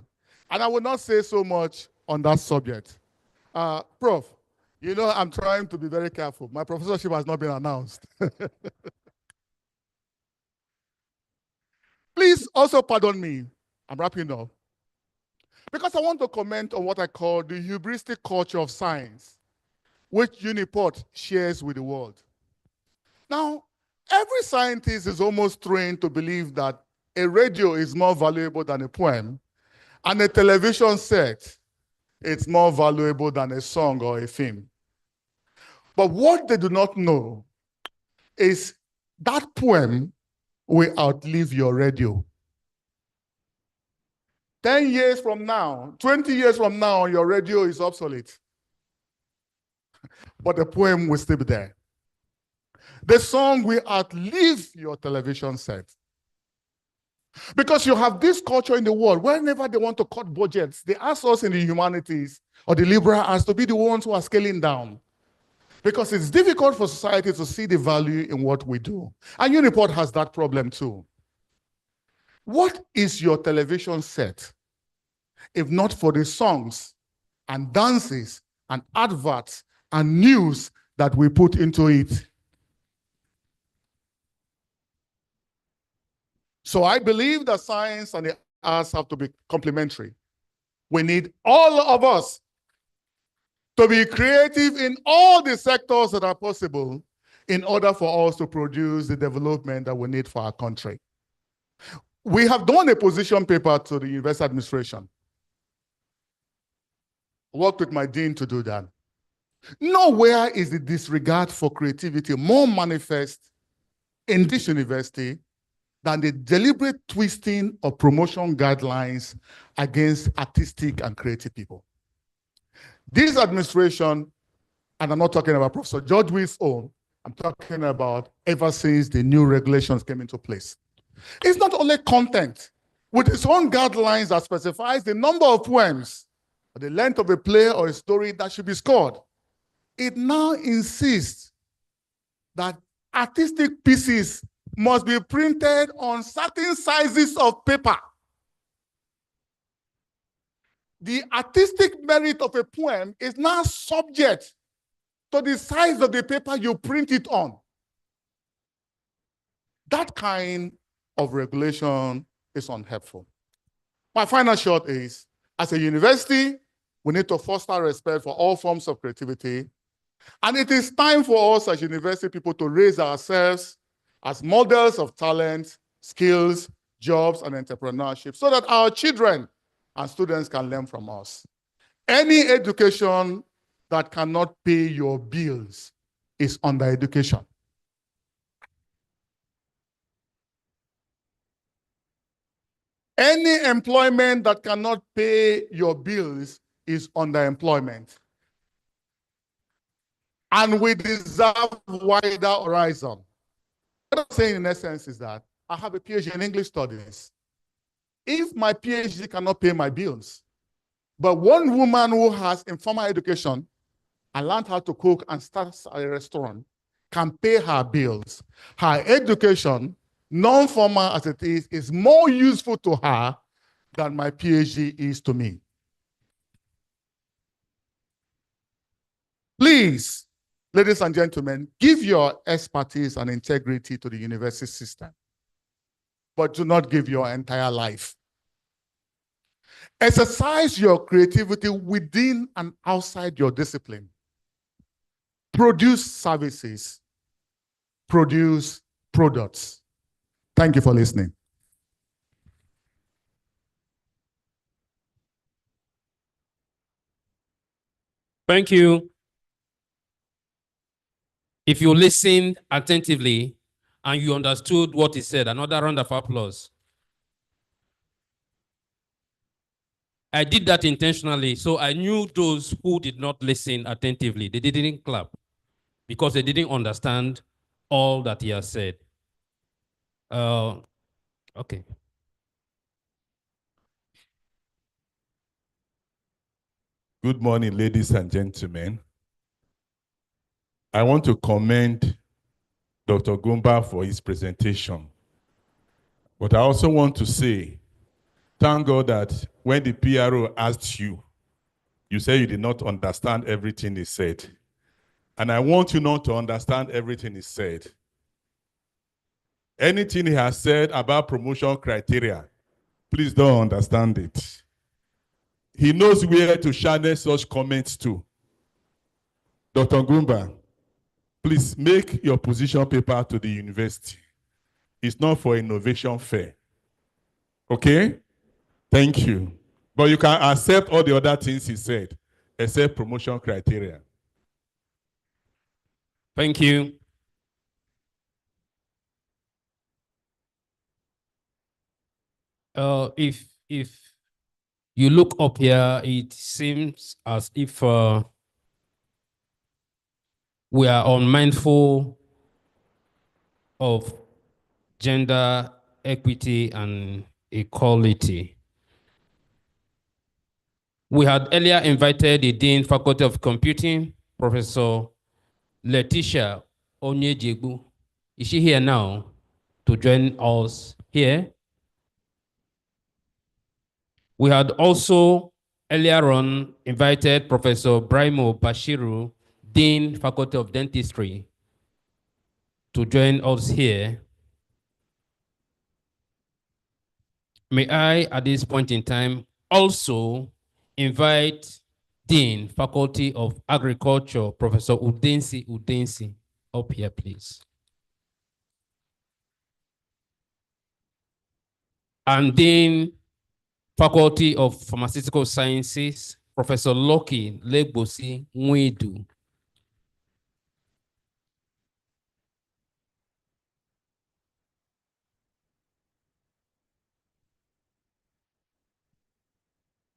And I will not say so much on that subject. Prof, you know I'm trying to be very careful. My professorship has not been announced. Please also pardon me. I'm wrapping up. Because I want to comment on what I call the hubristic culture of science, which UNIPORT shares with the world. Now, every scientist is almost trained to believe that a radio is more valuable than a poem, and a television set is more valuable than a song or a film. But what they do not know is that poem will outlive your radio. 10 years from now, 20 years from now, your radio is obsolete. But the poem will still be there. The song will outlive your television set. Because you have this culture in the world, whenever they want to cut budgets, they ask us in the humanities or the liberal arts to be the ones who are scaling down. Because it's difficult for society to see the value in what we do. And UNIPORT has that problem too. What is your television set if not for the songs and dances and adverts and news that we put into it? So I believe that science and the arts have to be complementary. We need all of us to be creative in all the sectors that are possible in order for us to produce the development that we need for our country. We have done a position paper to the university administration. Worked with my dean to do that. Nowhere is the disregard for creativity more manifest in this university than the deliberate twisting of promotion guidelines against artistic and creative people. This administration, and I'm not talking about Professor George Will's own, I'm talking about ever since the new regulations came into place. It's not only content with its own guidelines that specifies the number of poems, or the length of a play or a story that should be scored. It now insists that artistic pieces must be printed on certain sizes of paper. The artistic merit of a poem is now subject to the size of the paper you print it on. That kind of regulation is unhelpful. My final shot is, as a university, we need to foster respect for all forms of creativity. And it is time for us as university people to raise ourselves as models of talent, skills, jobs, and entrepreneurship so that our children and students can learn from us. Any education that cannot pay your bills is under education. Any employment that cannot pay your bills is underemployment. And we deserve wider horizon. What I'm saying in essence is that I have a PhD in English studies. If my PhD cannot pay my bills, but one woman who has informal education and learned how to cook and starts a restaurant can pay her bills, her education, non-formal as it is more useful to her than my PhD is to me. Please, ladies and gentlemen, give your expertise and integrity to the university system, but do not give your entire life. Exercise your creativity within and outside your discipline. Produce services. Produce products. Thank you for listening. Thank you. If you listened attentively and you understood what he said, another round of applause. I did that intentionally, so I knew those who did not listen attentively. They didn't clap because they didn't understand all that he has said. Okay. Good morning, ladies and gentlemen. I want to commend Dr. Gumba for his presentation. But I also want to say, thank God that when the PRO asked you, you said you did not understand everything he said. And I want you not to understand everything he said. Anything he has said about promotion criteria, please don't understand it. He knows where to channel such comments to. Dr. Gumba, please make your position paper to the university. It's not for innovation fair. Okay? Thank you. But you can accept all the other things he said, except promotion criteria. Thank you. If you look up here, it seems as if we are unmindful of gender equity and equality. We had earlier invited the Dean, Faculty of Computing, Professor Letitia Onyejegbu. Is she here now to join us here? We had also earlier on invited Professor Brimo Bashiru, Dean, Faculty of Dentistry, to join us here. May I, at this point in time, also invite Dean, Faculty of Agriculture, Professor Udensi, up here, please. And Dean, Faculty of Pharmaceutical Sciences, Professor Loki Legbosi Mwedu.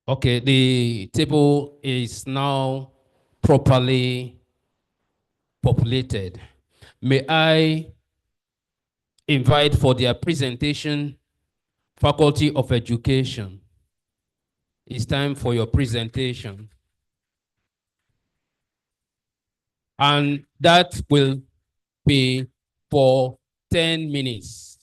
Okay, the table is now properly populated. May I invite for their presentation Faculty of Education. It's time for your presentation. And that will be for 10 minutes.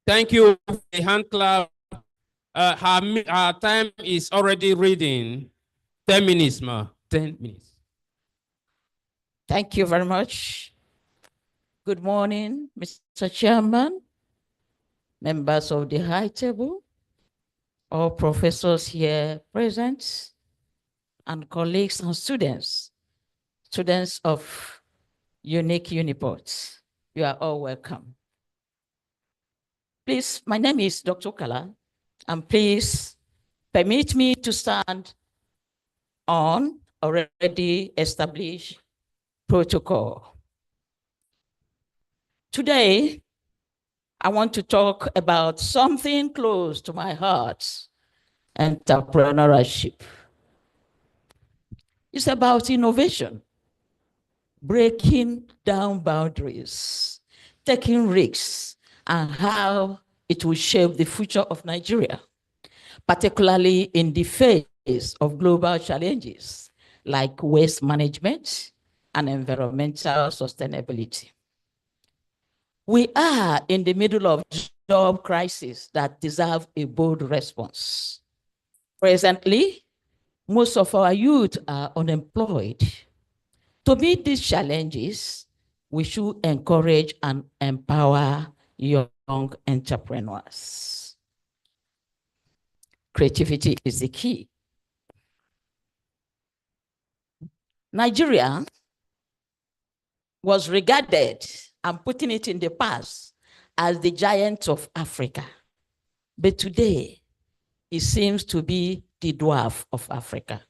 Thank you for the hand clap. Her time is already reading. 10 minutes, ma. 10 minutes. Thank you very much. Good morning, Mr. Chairman, members of the high table, all professors here present, and colleagues and students of Unique UNIPORT'S. You are all welcome. Please, my name is Dr. Kala, and please permit me to stand on already established protocol. Today, I want to talk about something close to my heart, entrepreneurship. It's about innovation, breaking down boundaries, taking risks, and how it will shape the future of Nigeria, particularly in the face of global challenges like waste management and environmental sustainability. We are in the middle of job crisis that deserve a bold response. Presently, most of our youth are unemployed. To meet these challenges, we should encourage and empower young entrepreneurs. Creativity is the key. Nigeria was regarded, and putting it in the past, as the giant of Africa. But today, it seems to be the dwarf of Africa.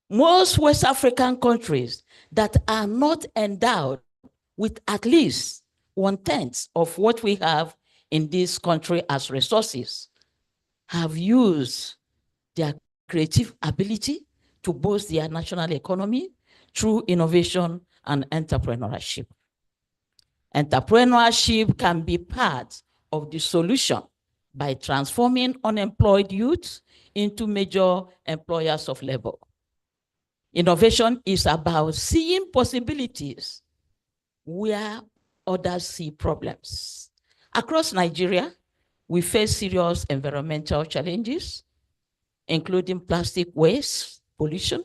Most West African countries that are not endowed with at least 1/10 of what we have in this country as resources have used their creative ability to boost their national economy through innovation and entrepreneurship. Entrepreneurship can be part of the solution by transforming unemployed youth into major employers of labor. Innovation is about seeing possibilities where others see problems. Across Nigeria, we face serious environmental challenges, including plastic waste, pollution.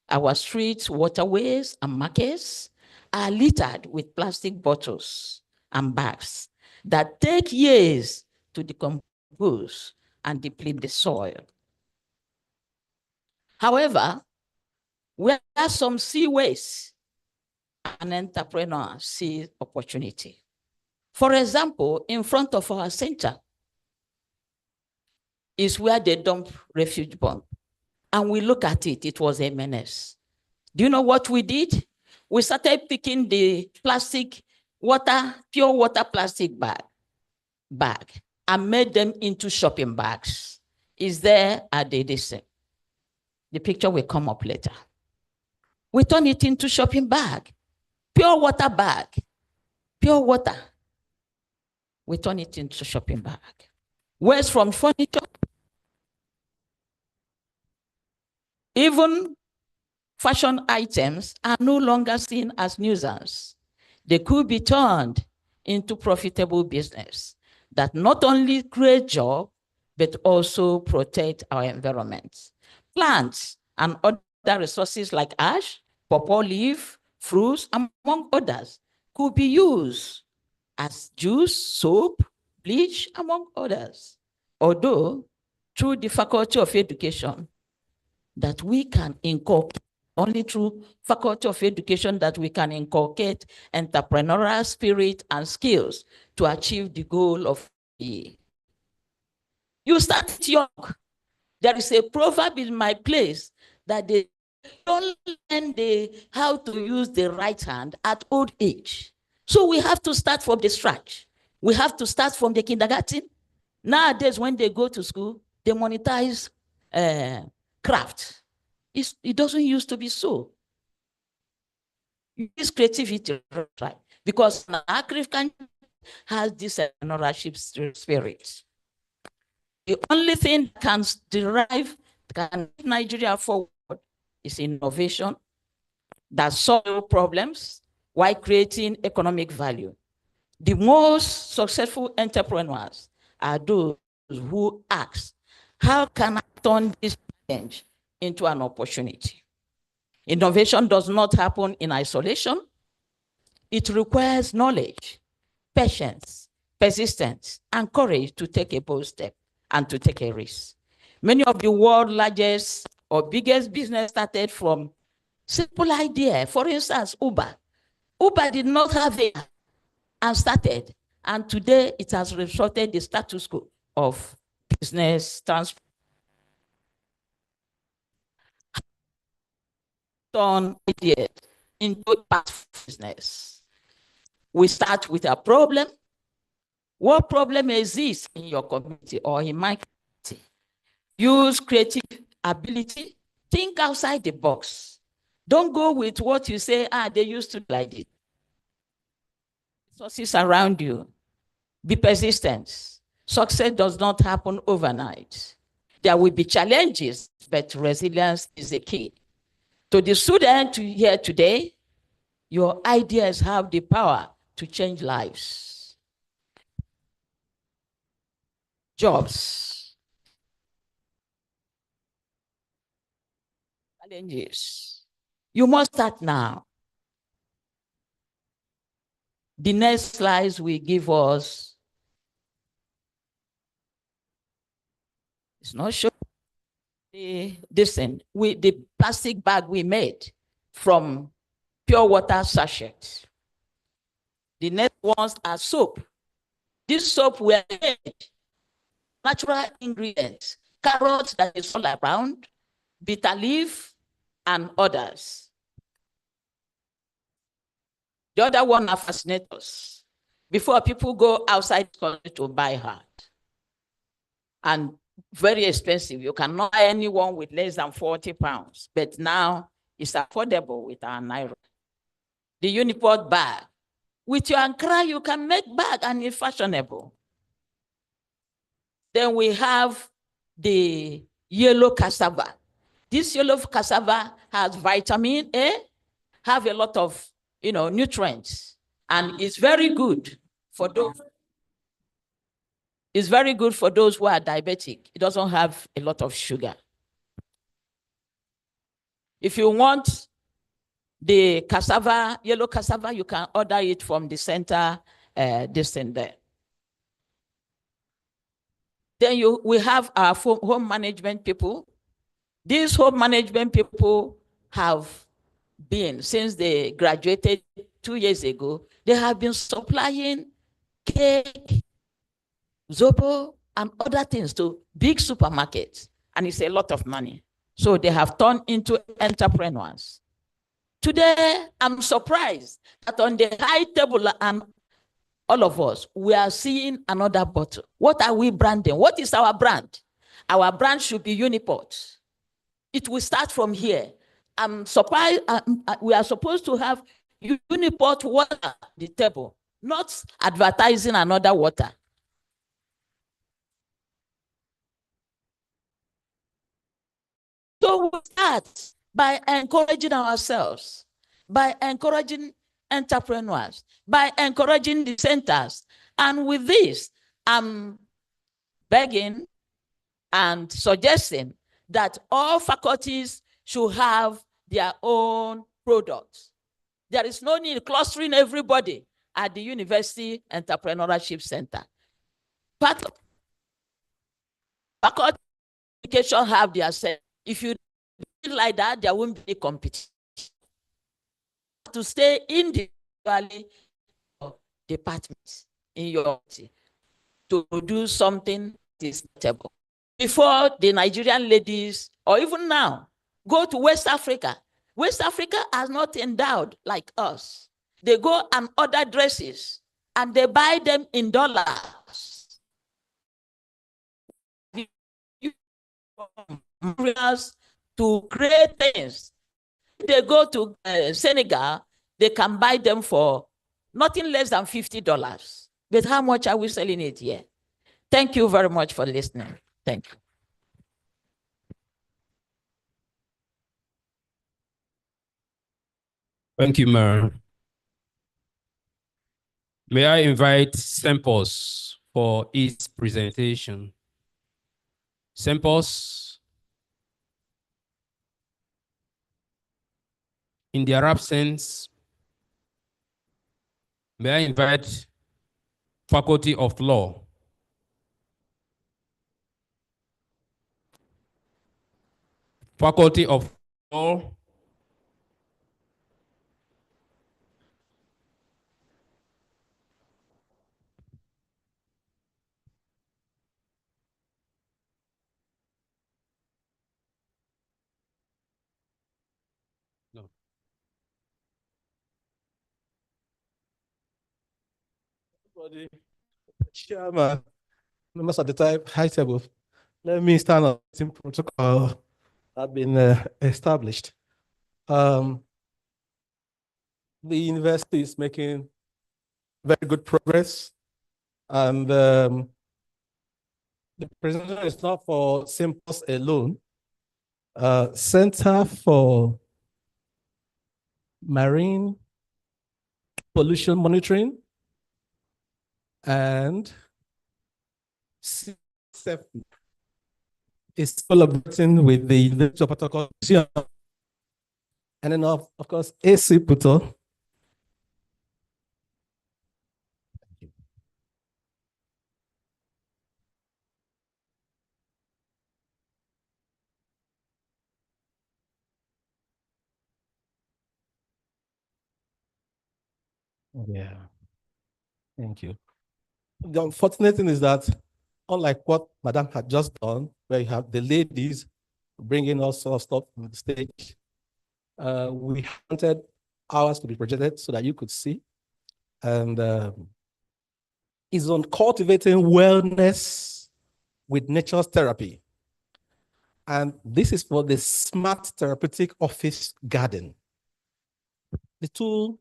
Our streets, waterways, and markets are littered with plastic bottles and bags that take years to decompose and deplete the soil. However, where some see waste, an entrepreneur sees opportunity. For example, in front of our center is where they dump refuse bomb. And we look at it, it was a menace. Do you know what we did? We started picking the plastic water, pure water plastic bag and made them into shopping bags. Is there a dissent? The picture will come up later. We turn it into shopping bag, pure water bag, pure water. We turn it into shopping bag. Waste from furniture. Even fashion items are no longer seen as nuisance. They could be turned into profitable business that not only create jobs, but also protect our environment. Plants and other resources like ash, pawpaw leaf, fruits, among others, could be used as juice, soap, bleach, among others. Although, through the Faculty of Education, that we can incorporate, only through Faculty of Education that we can inculcate entrepreneurial spirit and skills to achieve the goal of the. You start young. There is a proverb in my place that they don't learn how to use the right hand at old age. So we have to start from the scratch. We have to start from the kindergarten. Nowadays, when they go to school, they monetize craft. It doesn't used to be so. Use creativity, right? Because African has this entrepreneurship spirit. The only thing that can can move Nigeria forward is innovation that solve problems while creating economic value. The most successful entrepreneurs are those who ask, how can I turn this challenge into an opportunity? Innovation does not happen in isolation. It requires knowledge, patience, persistence, and courage to take a bold step and to take a risk. Many of the world's largest or biggest business started from simple idea. For instance, Uber. Uber did not have it and started, and today it has resulted the status quo of business transport. Turn ideas into part of business. We start with a problem. What problem exists in your community or in my community? Use creative ability. Think outside the box. Don't go with what you say, they used to like it. Resources around you. Be persistent. Success does not happen overnight. There will be challenges, but resilience is the key. To the student here today, your ideas have the power to change lives. Jobs. Challenges. You must start now. The next slides will give us, it's not sure, the plastic bag we made from pure water sachets. The next ones are soap. This soap were made, natural ingredients, carrots that is all around, bitter leaf, and others. The other one are fascinators. Before people go outside the country to buy hard. And very expensive. You cannot buy anyone with less than 40 pounds. But now it's affordable with our Naira. The Uniport bag. With your Ankara, you can make bag and it's fashionable. Then we have the yellow cassava. This yellow cassava has vitamin A, have a lot of nutrients, and it's very good for those. It's very good for those who are diabetic. It doesn't have a lot of sugar. If you want the cassava, yellow cassava, you can order it from the center, this and that. Then we have our home management people. These home management people have been, since they graduated 2 years ago, they have been supplying cake, zobo, and other things to big supermarkets. And it's a lot of money. So they have turned into entrepreneurs. Today, I'm surprised that on the high table and all of us, we are seeing another bottle. What are we branding? What is our brand? Our brand should be Uniport. It will start from here. I'm surprised we are supposed to have Uniport water at the table, not advertising another water. So we start by encouraging ourselves, by encouraging entrepreneurs, by encouraging the centers. And with this, I'm begging and suggesting that all faculties should have their own products. There is no need clustering everybody at the University Entrepreneurship Center. Faculty education have their set. If you do like that, there won't be competition. To stay individually departments in your city to do something that is notable. Before the Nigerian ladies, or even now, go to West Africa. West Africa are not endowed like us. They go and order dresses and they buy them in dollars. materials to create things. If they go to Senegal, they can buy them for nothing less than $50. But how much are we selling it here? Thank you very much for listening. Thank you. Thank you, Mayor. May I invite Sempos for his presentation? Sempos, in their absence, may I invite Faculty of Law? Faculty of Law. No. Chairman, members of the type high table, let me stand on the protocol that been established. The university is making very good progress, and the presentation is not for Simples alone. Center for Marine Pollution Monitoring and Safety is collaborating with the University of Port Harcourt, and then of course AC Puto. Yeah, thank you. The unfortunate thing is that, unlike what Madam had just done, where you have the ladies bringing all sorts of stuff on the stage, we wanted ours to be projected so that you could see. And is on cultivating wellness with nature's therapy. And this is for the Smart Therapeutic Office Garden. The two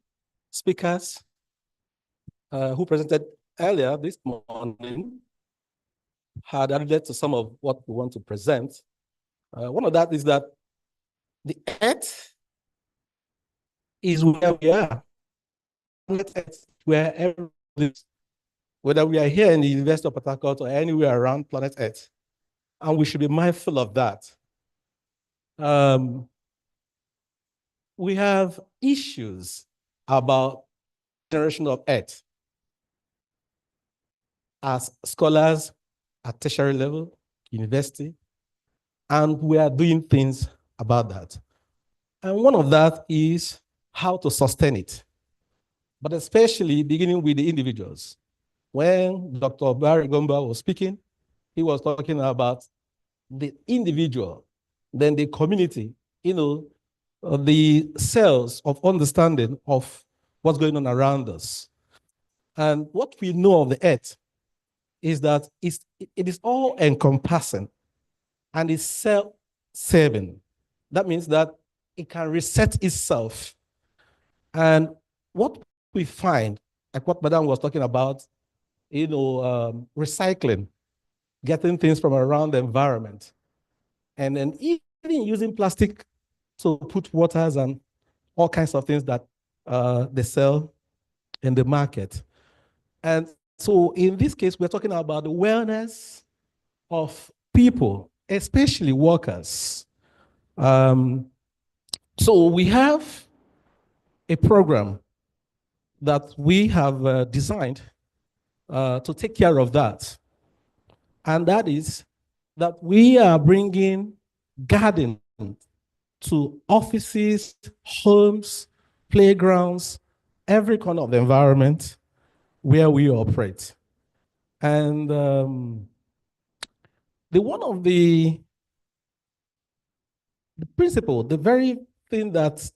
speakers who presented earlier this morning had alluded to some of what we want to present. One of that is that the earth is where we are. Earth, where everyone lives, whether we are here in the University of Port Harcourt or anywhere around planet Earth. And we should be mindful of that. We have issues about generation of Earth. As scholars at tertiary level, university, and we are doing things about that. And one of that is how to sustain it, but especially beginning with the individuals. When Dr. Barry Gomba was speaking, he was talking about the individual, then the community, the cells of understanding of what's going on around us. And what we know of the earth is that it is all encompassing and it's self-saving. That means that it can reset itself. And what we find, like what Madam was talking about, recycling, getting things from around the environment, and then even using plastic to put waters and all kinds of things that they sell in the market. And so in this case, we're talking about the wellness of people, especially workers. So we have a program that we have designed to take care of that. And that is that we are bringing garden to offices, homes, playgrounds, every corner of the environment where we operate. And the principle, the very thing that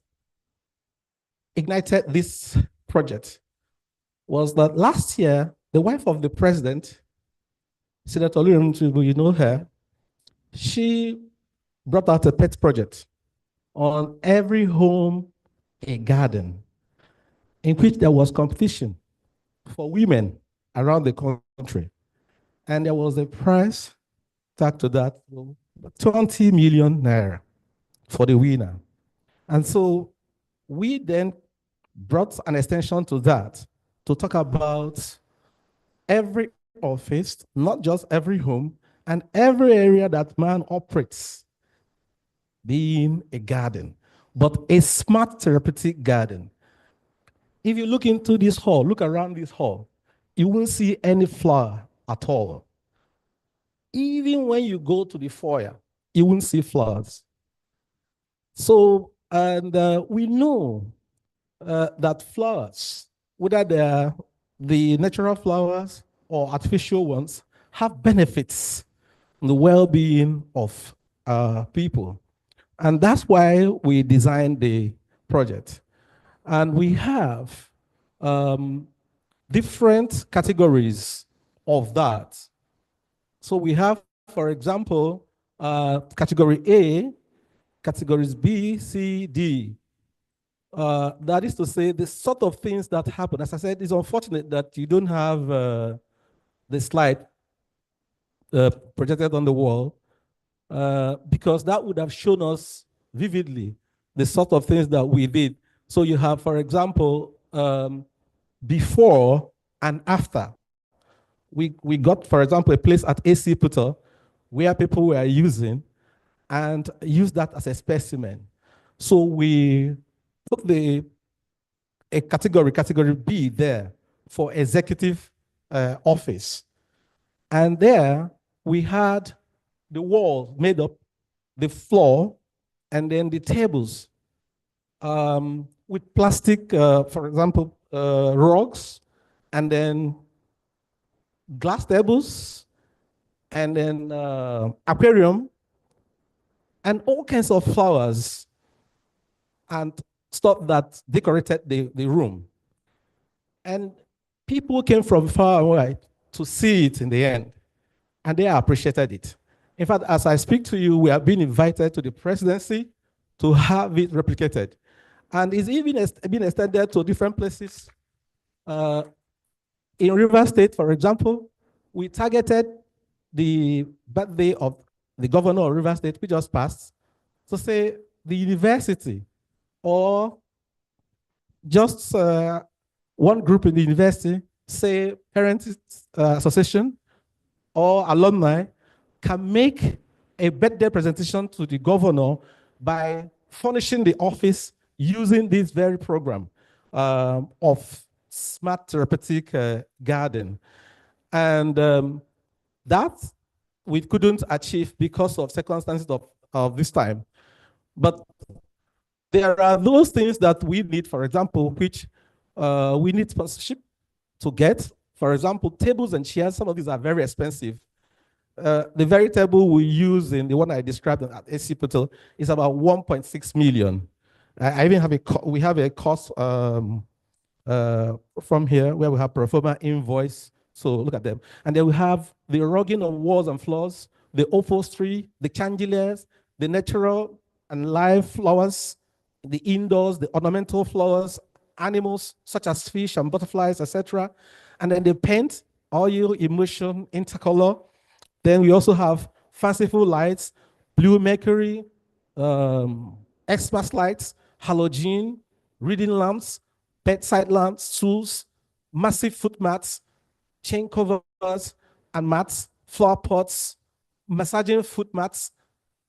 ignited this project was that last year, the wife of the president, Senator Olurum, you know her, she brought out a pet project on every home, a garden, in which there was competition for women around the country. And there was a prize tag to that, 20 million naira for the winner. And so we then brought an extension to that to talk about every office, not just every home, and every area that man operates being a garden, but a smart therapeutic garden. If you look into this hall, look around this hall, you won't see any flower at all. Even when you go to the foyer, you won't see flowers. So, and we know that flowers, whether they are the natural flowers or artificial ones, have benefits in the well-being of people. And that's why we designed the project. And we have different categories of that. So we have, for example, category A, categories B, C, D. That is to say, the sort of things that happen. As I said, it's unfortunate that you don't have the slide projected on the wall, because that would have shown us vividly the sort of things that we did. So you have, for example, before and after. We got, for example, a place at AC Puto where people were using and used that as a specimen. So we put a category B there for executive office. And there we had the wall made up, the floor, and then the tables with plastic, for example, rugs, and then glass tables, and then aquarium, and all kinds of flowers and stuff that decorated the room. And people came from far away to see it in the end, and they appreciated it. In fact, as I speak to you, we have been invited to the presidency to have it replicated. And it's even been extended to different places. In River State, for example, we targeted the birthday of the governor of River State, which just passed, to say the university or just one group in the university, say Parents Association or alumni, can make a birthday presentation to the governor by furnishing the office using this very program of smart therapeutic garden. And that we couldn't achieve because of circumstances of this time. But there are those things that we need, for example, which we need sponsorship to get. For example, tables and chairs, some of these are very expensive. The very table we use in the one I described at AC Portal is about 1.6 million. I even have we have a cost from here where we have pro forma invoice. So look at them. And then we have the rugging on walls and floors, the upholstery, the chandeliers, the natural and live flowers, the indoors, the ornamental flowers, animals such as fish and butterflies, etc. And then the paint, oil, emulsion, intercolor. Then we also have fanciful lights, blue mercury, Xmas lights, halogen, reading lamps, bedside lamps, stools, massive foot mats, chain covers and mats, floor pots, massaging foot mats,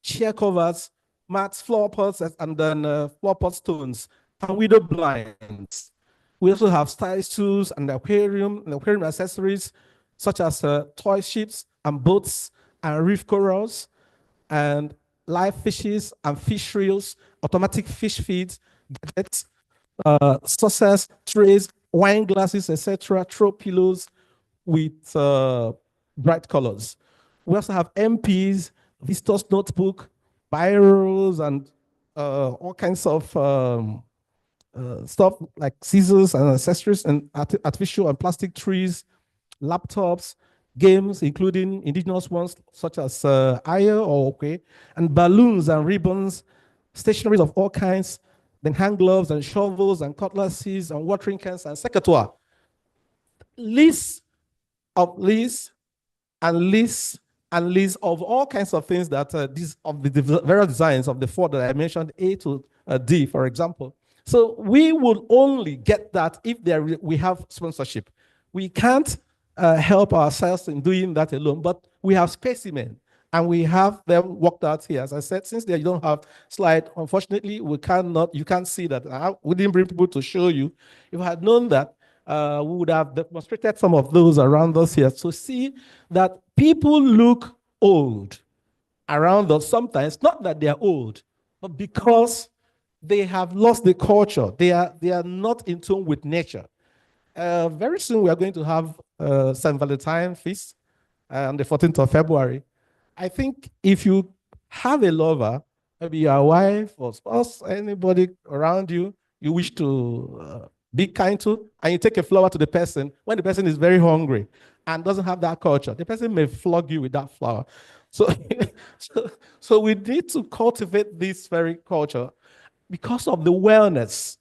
chair covers, mats, floor pots, and then floor pot stones, and window blinds. We also have style stools and aquarium accessories, such as toy ships and boats and reef corals and live fishes and fish reels, automatic fish feeds, gadgets, saucers, trays, wine glasses, etc., throw pillows with bright colors. We also have MPs, visitors notebook, biros, and all kinds of stuff like scissors and accessories and artificial and plastic trees, laptops, games, including indigenous ones such as Ayo or okay, and balloons and ribbons, stationaries of all kinds, then hand gloves and shovels and cutlasses and watering cans and secateurs. Lists of lists and lists and lists of all kinds of things that these of the various designs of the four that I mentioned, A to D, for example. So we will only get that if we have sponsorship. We can't help ourselves in doing that alone, but we have specimen and we have them worked out here. As I said, since they don't have slide, unfortunately, you can't see that. We didn't bring people to show you. If I had known that, we would have demonstrated some of those around us here to see that people look old around us sometimes, not that they're old, but because they have lost the culture. They are not in tune with nature. Very soon we are going to have St. Valentine feast on the 14th of February. I think if you have a lover, maybe your wife or spouse, anybody around you, you wish to be kind to, and you take a flower to the person when the person is very hungry and doesn't have that culture, the person may flog you with that flower. So, so we need to cultivate this very culture because of the wellness.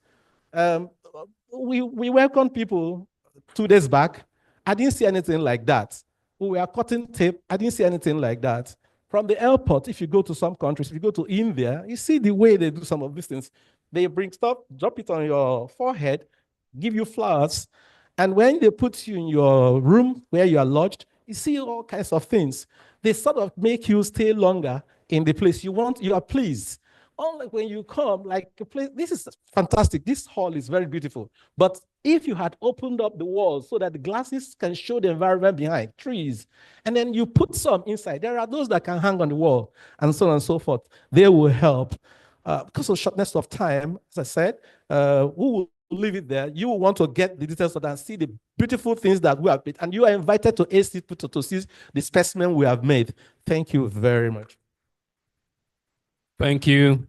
We welcomed people 2 days back. I didn't see anything like that. We were cutting tape. I didn't see anything like that. From the airport, if you go to some countries, if you go to India, you see the way they do some of these things. They bring stuff, drop it on your forehead, give you flowers, and when they put you in your room where you are lodged, you see all kinds of things. They sort of make you stay longer in the place you want. You are pleased. Unlike when you come, like a place, this is fantastic. This hall is very beautiful. But if you had opened up the walls so that the glasses can show the environment behind, trees, and then you put some inside, there are those that can hang on the wall, and so on and so forth. They will help. Because of shortness of time, as I said, we will leave it there. You will want to get the details of that and see the beautiful things that we have made. And you are invited to AC to see the specimen we have made. Thank you very much. Thank you.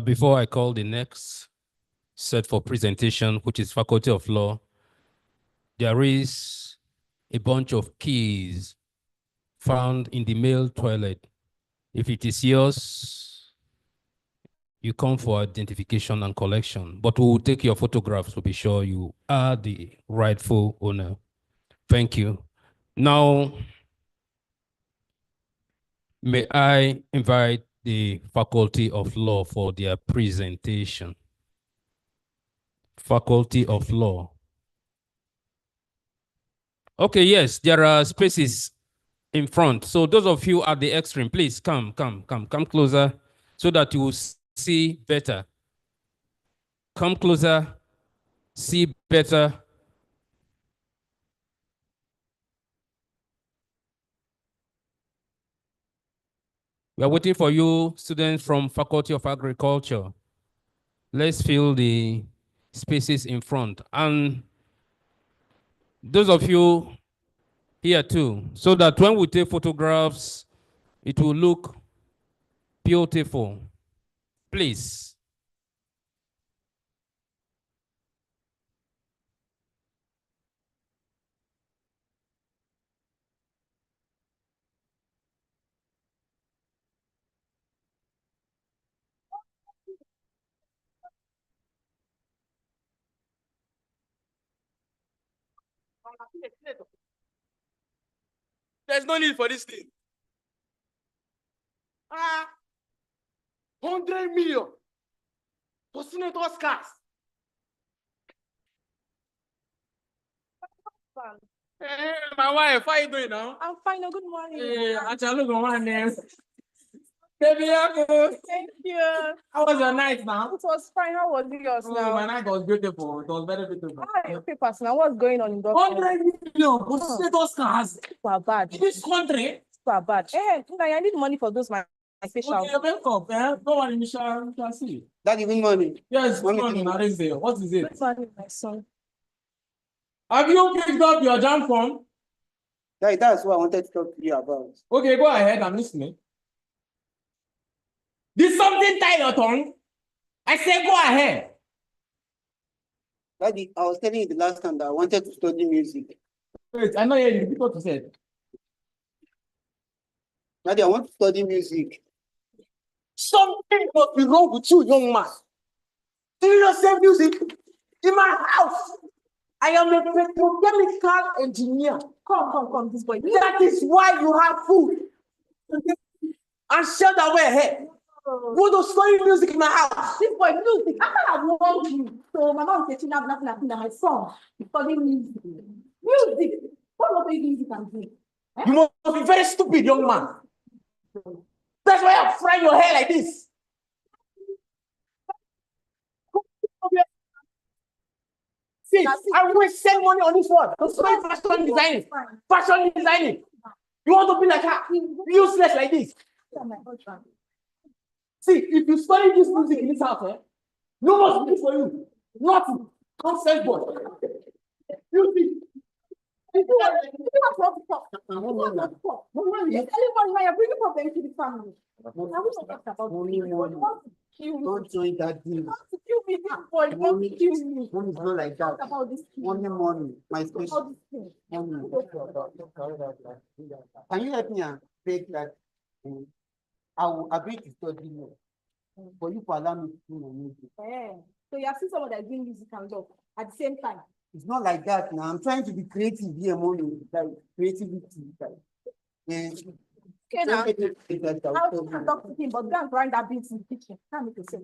Before I call the next set for presentation, which is Faculty of Law, there is a bunch of keys found in the male toilet. If it is yours, you come for identification and collection, but we will take your photographs to be sure you are the rightful owner. Thank you. Now, may I invite the Faculty of Law for their presentation. Faculty of Law. Okay, yes, there are spaces in front. So those of you at the extreme, please come closer so that you will see better. Come closer, see better. We are waiting for you, students from Faculty of Agriculture. Let's fill the spaces in front. And those of you here too, so that when we take photographs, it will look beautiful. Please. There's no need for this thing. 100 million for senator's cars. Hey, my wife, how are you doing now? I'm fine. Good morning. Hey, actually, good morning. Baby, Thank you. how was your night now? It was fine. How was yours now? My night was beautiful. It was very beautiful. How are your papers now? What's going on in the 100 million for senator's cars. Super bad. In this country? Super bad. Hey, I need money for those my facial. Okay, wake up. Go on, we shall see. Daddy, good morning. Yes, good morning. What is it? What is it? Good morning, my son. Have you picked up your jam form? Daddy, that's what I wanted to talk to you about. Okay, go ahead. I'm listening. Did something tie your tongue? I said go ahead. Daddy, I was telling you the last time that I wanted to study music. Wait, I know you repeat what you said. Daddy, I want to study music. Something must be wrong with you, young man. Do you not say music in my house? I am a petrochemical engineer. Come, this boy. That is why you have food and shelter over your head. You want to study music in my house? This boy, music. After I warned you, so my mom said she have nothing that my son is studying music. Music. What music can do? You must be very stupid, young man. That's why I'm frying your hair like this. See, I will send money on this one. Don't spend fashion designing. Fashion designing. You want to be like her? Useless like this. See, if you study this music in this house, no more music for you. Nothing. Nonsense boy. You see. You're bringing problems to the family. Don't join that deal. Money is not like that. Money. My special. Money. Can you help me and beg that I will agree to study more, but you allow me to do my music? So you have seen someone that is doing music and job at the same time. It's not like that now. I'm trying to be creative here, money, like creativity. Okay, now. I'll talk to him, but go and grind that beans in the kitchen. Can't make a sense.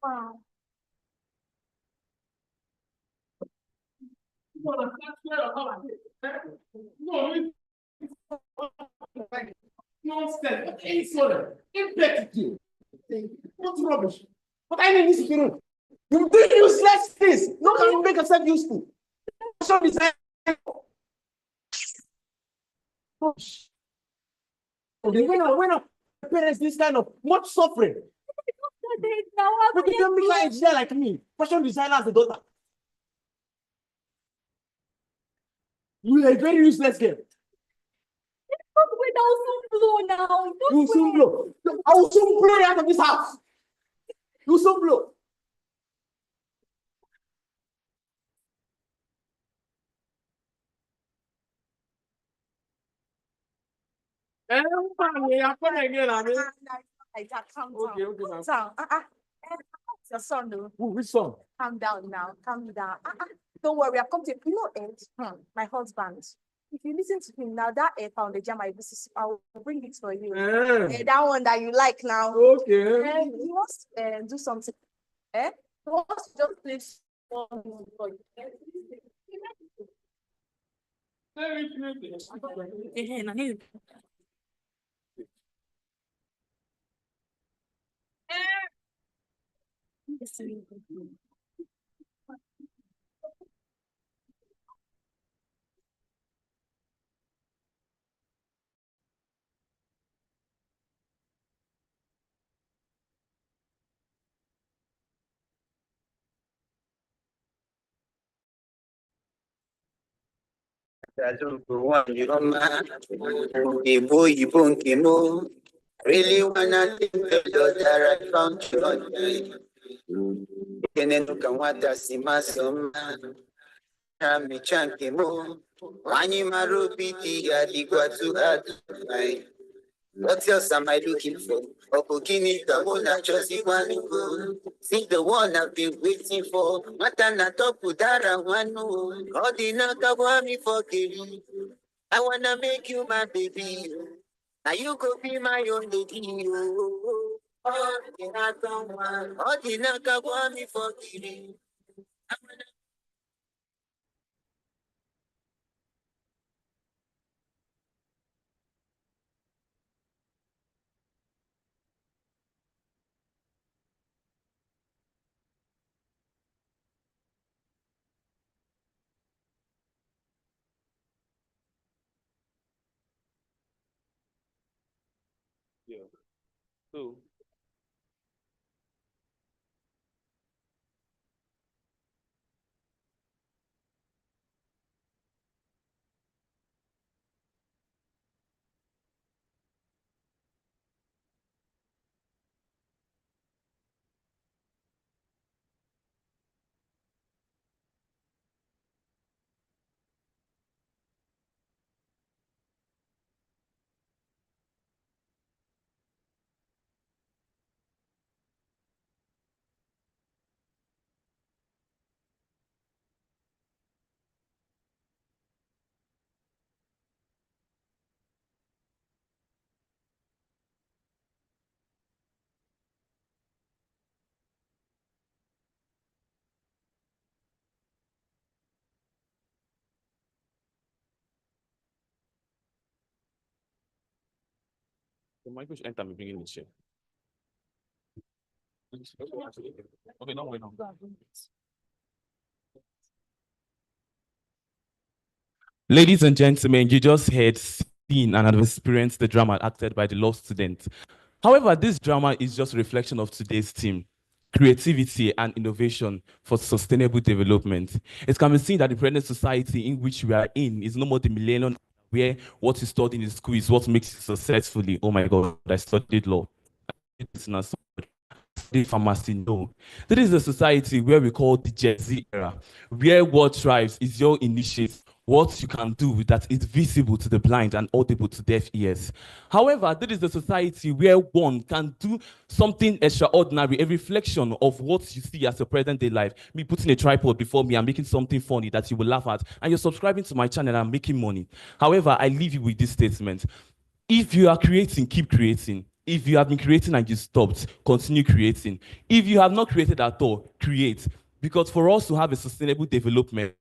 Wow. What's rubbish? But I need this to do. You do useless things. No can make yourself useful. When our parents this kind of much suffering. But you don't become an engineer like me. Fashion designer as a daughter. You are a very useless girl. You will soon blow. I will soon blow you out of this house. You will soon blow. Your son, though. Which son? Calm down now. Calm down. Don't worry, I've come to Ed, my husband. If you listen to him now, that air found the jam I will bring it for you. That one that you like now. Okay. He wants to do something. He wants to just play for you. Really wanna thank the Lord that I found you online. Kenenuka wata simasoma Rami chanke mo Wani marubiti adigwa tu adonai. What else am I looking for? Opokini tamona chosi wanugo. See the one I've been waiting for. Matana topu dara wanu. Odina kawami for kiri. I wanna make you my baby. Now you could be my own lady. Oh, Odina kawami for kiri. Yeah. So The Michael should enter and bring in the chair. Okay, no, wait, no. Ladies and gentlemen, you just heard, seen, and have experienced the drama acted by the law student. However, this drama is just a reflection of today's theme: creativity and innovation for sustainable development. It can be seen that the present society in which we are in is no more the millennium where what you study in school is what makes you successfully. Oh my God, I studied law. The pharmacy, no. This is a society where we call the Gen Z era, where what drives is your initiative, what you can do that is visible to the blind and audible to deaf ears. However, this is a society where one can do something extraordinary, a reflection of what you see as a present day life. Me putting a tripod before me and making something funny that you will laugh at, and you're subscribing to my channel and making money. However, I leave you with this statement. If you are creating, keep creating. If you have been creating and you stopped, continue creating. If you have not created at all, create. Because for us to have a sustainable development,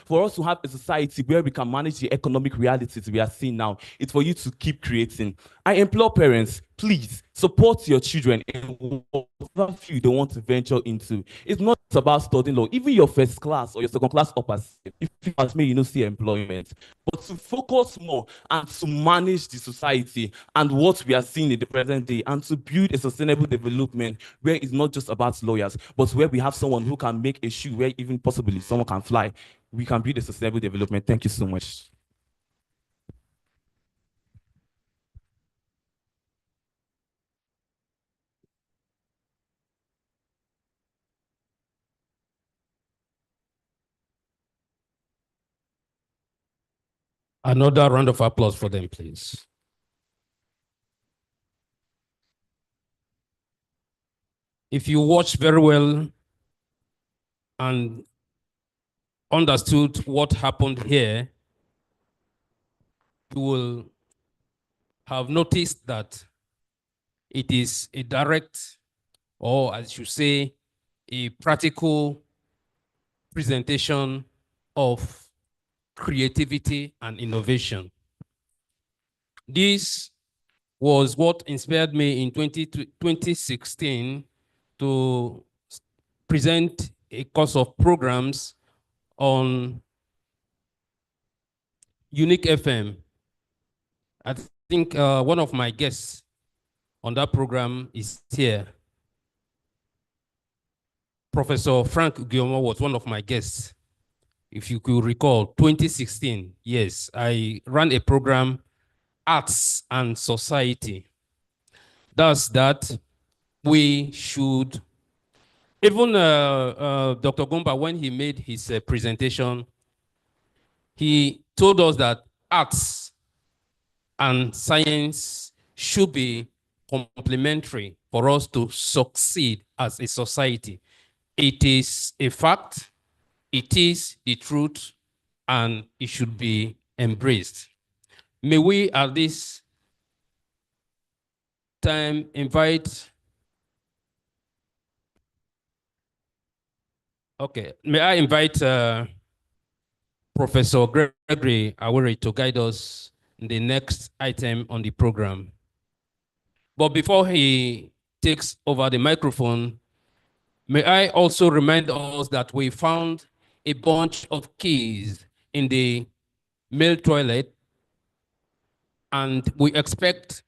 for us to have a society where we can manage the economic realities we are seeing now, it's for you to keep creating. I implore parents, please support your children in whatever field they want to venture into. It's not about studying law. Even your first class or your second class uppers, if you ask me, you don't see employment. But to focus more and to manage the society and what we are seeing in the present day, and to build a sustainable development where it's not just about lawyers, but where we have someone who can make a shoe where even possibly someone can fly. We can build a sustainable development. Thank you so much. Another round of applause for them, please. If you watch very well and understood what happened here, you will have noticed that it is a direct, or as you say, a practical presentation of creativity and innovation. This was what inspired me in 2016 to present a course of programs on Unique FM. I think one of my guests on that program is here. Professor Frank Guillemot was one of my guests. If you could recall, 2016, yes, I ran a program, Arts and Society. Thus that we should, even Dr. Gumba, when he made his presentation, he told us that arts and science should be complementary for us to succeed as a society. It is a fact, it is the truth, and it should be embraced. May we at this time invite, may I invite Professor Gregory Awere to guide us in the next item on the program. But before he takes over the microphone, may I also remind us that we found a bunch of keys in the male toilet, and we expect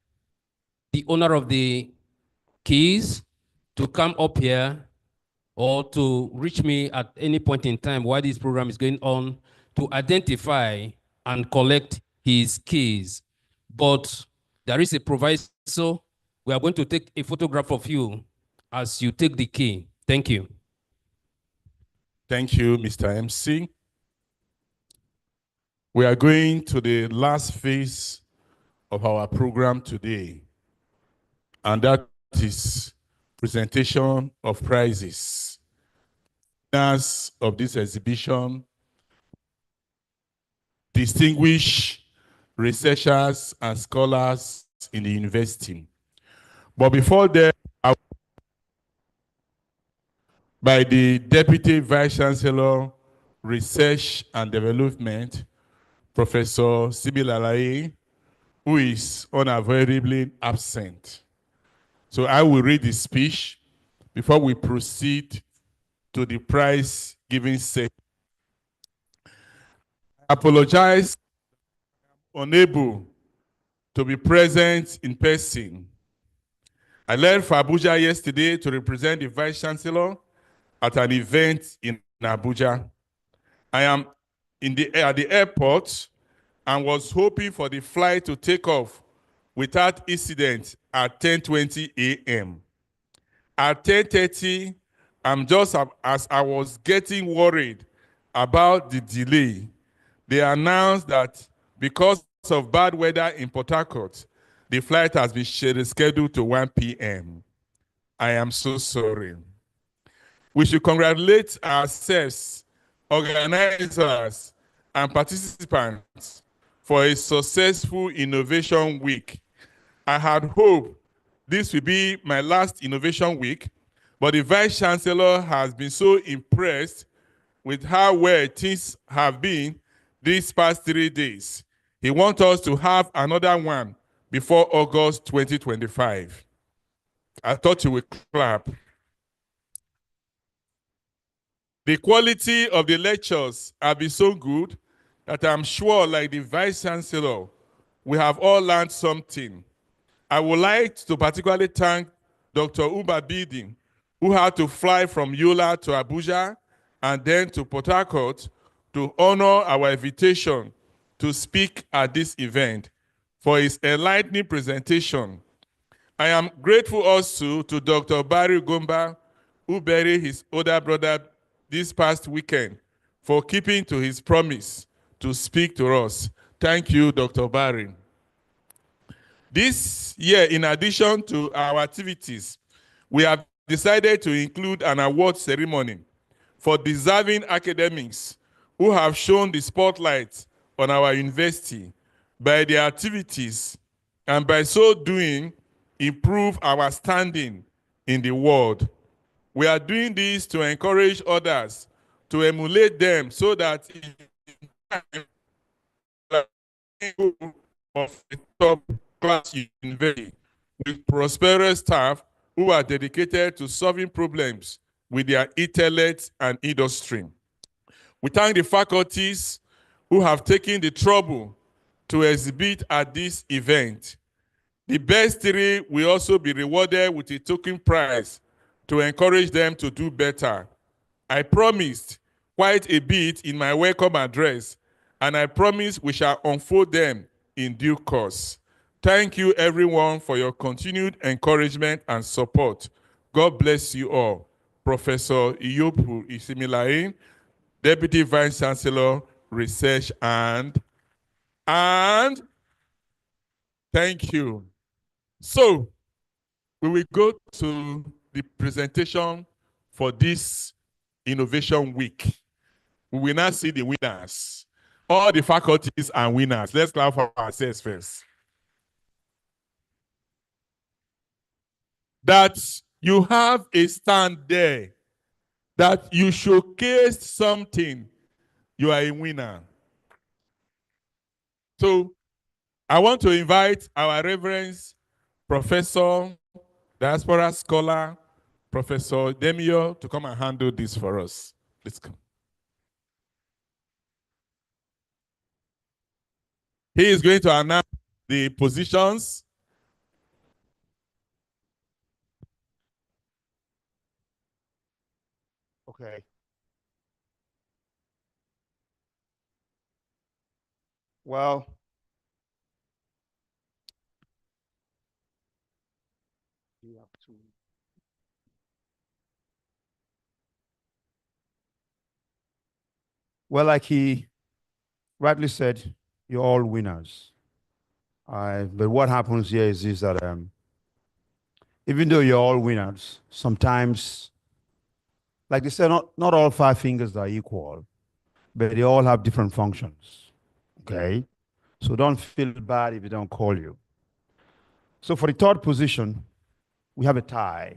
the owner of the keys to come up here or to reach me at any point in time while this program is going on to identify and collect his keys. But there is a proviso. We are going to take a photograph of you as you take the key. Thank you. Thank you, Mr. MC. We are going to the last phase of our program today, and that is presentation of prizes. Winners of this exhibition, distinguished researchers and scholars in the university. But before that, by the Deputy Vice Chancellor, Research and Development, Professor Sibyl Alaye, who is unavoidably absent. So I will read the speech before we proceed to the prize giving session. I apologize, unable to be present in person. I left for Abuja yesterday to represent the Vice Chancellor at an event in Abuja. I am at the airport and was hoping for the flight to take off without incident at 10:20 a.m. At 10:30, as I was getting worried about the delay, they announced that because of bad weather in Port Harcourt, the flight has been rescheduled to 1 p.m. I am so sorry. We should congratulate ourselves, organizers, and participants for a successful Innovation Week. I had hoped this will be my last Innovation Week, but the Vice Chancellor has been so impressed with how well things have been these past 3 days. He wants us to have another one before August 2025. I thought you would clap. The quality of the lectures have been so good that I'm sure, like the Vice Chancellor, we have all learned something. I would like to particularly thank Dr. Uba Bidin, who had to fly from Yola to Abuja and then to Port Harcourt to honor our invitation to speak at this event for his enlightening presentation. I am grateful also to Dr. Barry Gomba, who buried his older brother this past weekend, for keeping to his promise to speak to us. Thank you, Dr. Barry. This year, in addition to our activities, we have decided to include an award ceremony for deserving academics who have shown the spotlight on our university by their activities, and by so doing, improve our standing in the world. We are doing this to encourage others to emulate them so that of a top-class university with prosperous staff who are dedicated to solving problems with their intellect and industry. We thank the faculties who have taken the trouble to exhibit at this event. The best three will also be rewarded with a token prize to encourage them to do better. I promised quite a bit in my welcome address, and I promise we shall unfold them in due course. Thank you, everyone, for your continued encouragement and support. God bless you all. Professor Iyopu Isimilain, Deputy Vice Chancellor, Research and thank you. So, we will go to the presentation for this Innovation Week. We will now see the winners. All the faculties are winners. Let's clap for ourselves first. That you have a stand there, that you showcased something, you are a winner. So I want to invite our Reverend Professor, Diaspora Scholar, Professor Demio, to come and handle this for us. Please come. He is going to announce the positions. Okay. Well, you have to. Well, like he rightly said, you're all winners. But what happens here is that even though you're all winners, sometimes, like they say, not all 5 fingers are equal, but they all have different functions. Okay? So don't feel bad if they don't call you. So for the 3rd position, we have a tie.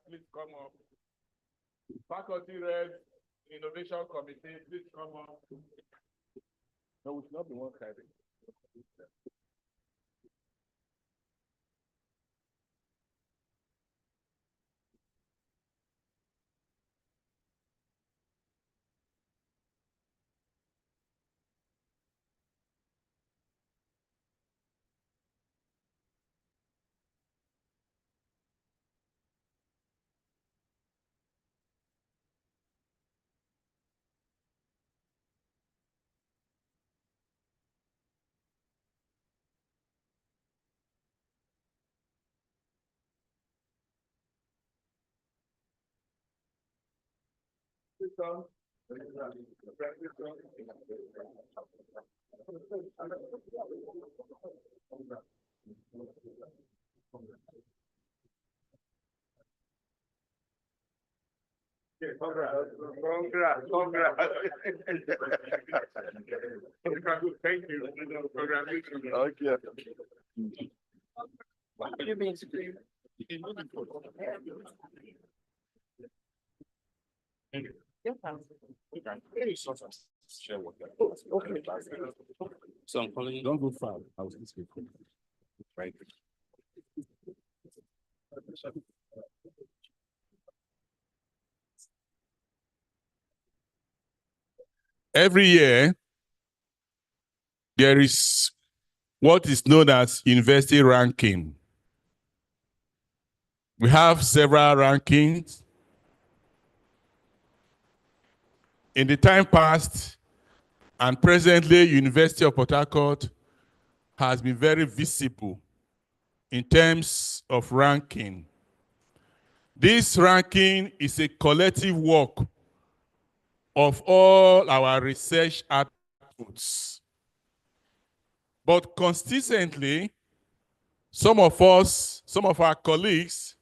please come up. Faculty Red, Innovation Committee, please come up. No, we should not be one sided. Congrats. Thank you. Congratulations. Okay. What have you been screaming? So I'm calling. Don't go far. I was listening. Right. Every year, there is what is known as university ranking. We have several rankings. In the time past and presently, University of Port Harcourt has been very visible in terms of ranking. This ranking is a collective work of all our research outputs. But consistently, some of our colleagues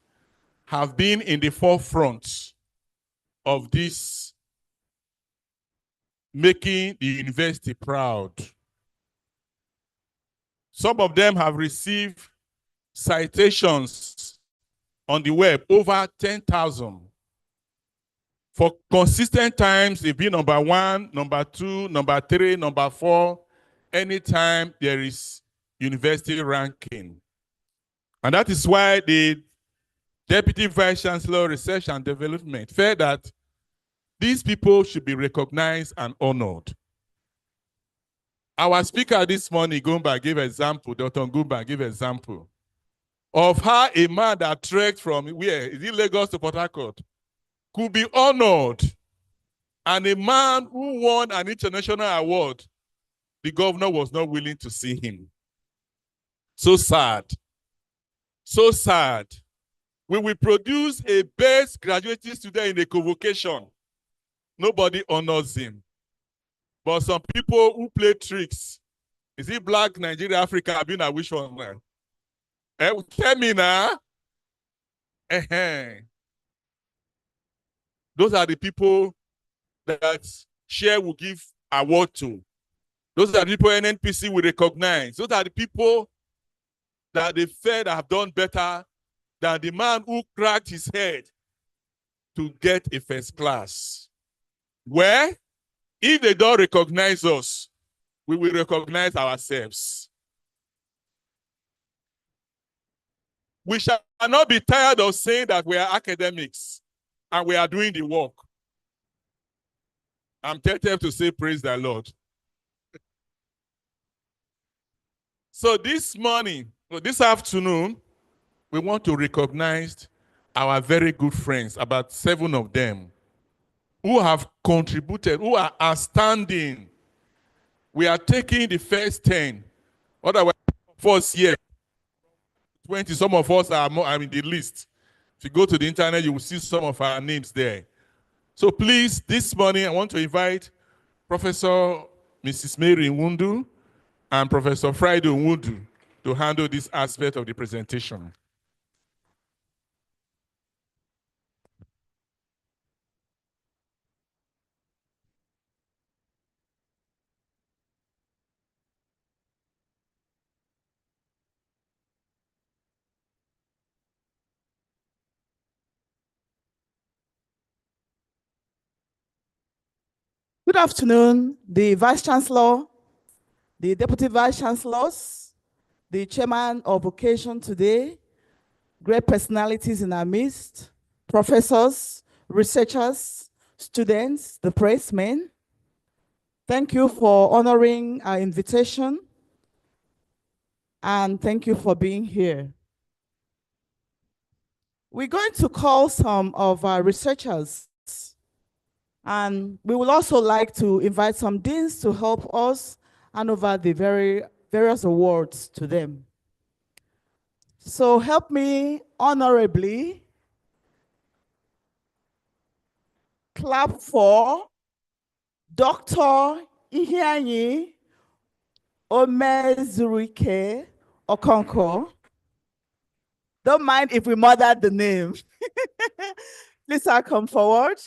have been in the forefront of this, making the university proud. Some of them have received citations on the web, over 10,000. For consistent times, they've been number 1, number 2, number 3, number 4, anytime there is university ranking. And that is why the Deputy Vice Chancellor, Research and Development felt that these people should be recognized and honored. Our speaker this morning, Gumba, gave an example, Dr. Gumba gave an example of how a man that trekked from where? Is it Lagos to Port Harcourt? Could be honored. And a man who won an international award, the governor was not willing to see him. So sad. So sad. We will produce a best graduating student in a convocation. Nobody honors him. But some people who play tricks, is it Black, Nigeria, Africa, I've been a which one? Tell me now. Those are the people that Share will give award to. Those are the people NNPC will recognize. Those are the people that they felt have done better than the man who cracked his head to get a first class. Where, if they don't recognize us, we will recognize ourselves. We shall not be tired of saying that we are academics and we are doing the work. I'm tempted to say, praise the Lord. So this morning, or this afternoon, we want to recognize our very good friends, about 7 of them, who have contributed, who are outstanding. We are taking the first 10. Otherwise, first year, 20, some of us are more, in the list. If you go to the internet, you will see some of our names there. So please, this morning, I want to invite Professor Mrs. Mary Nwundu and Professor Friday Nwundu to handle this aspect of the presentation. Good afternoon, the Vice Chancellor, the Deputy Vice Chancellors, the Chairman of Occasion today, great personalities in our midst, professors, researchers, students, the pressmen. Thank you for honoring our invitation, and thank you for being here. We're going to call some of our researchers, and we would also like to invite some deans to help us hand over the various awards to them. So help me honorably clap for Dr. Ihianyi Omezurike Okonkwo. Don't mind if we murdered the name. Please, sir, come forward.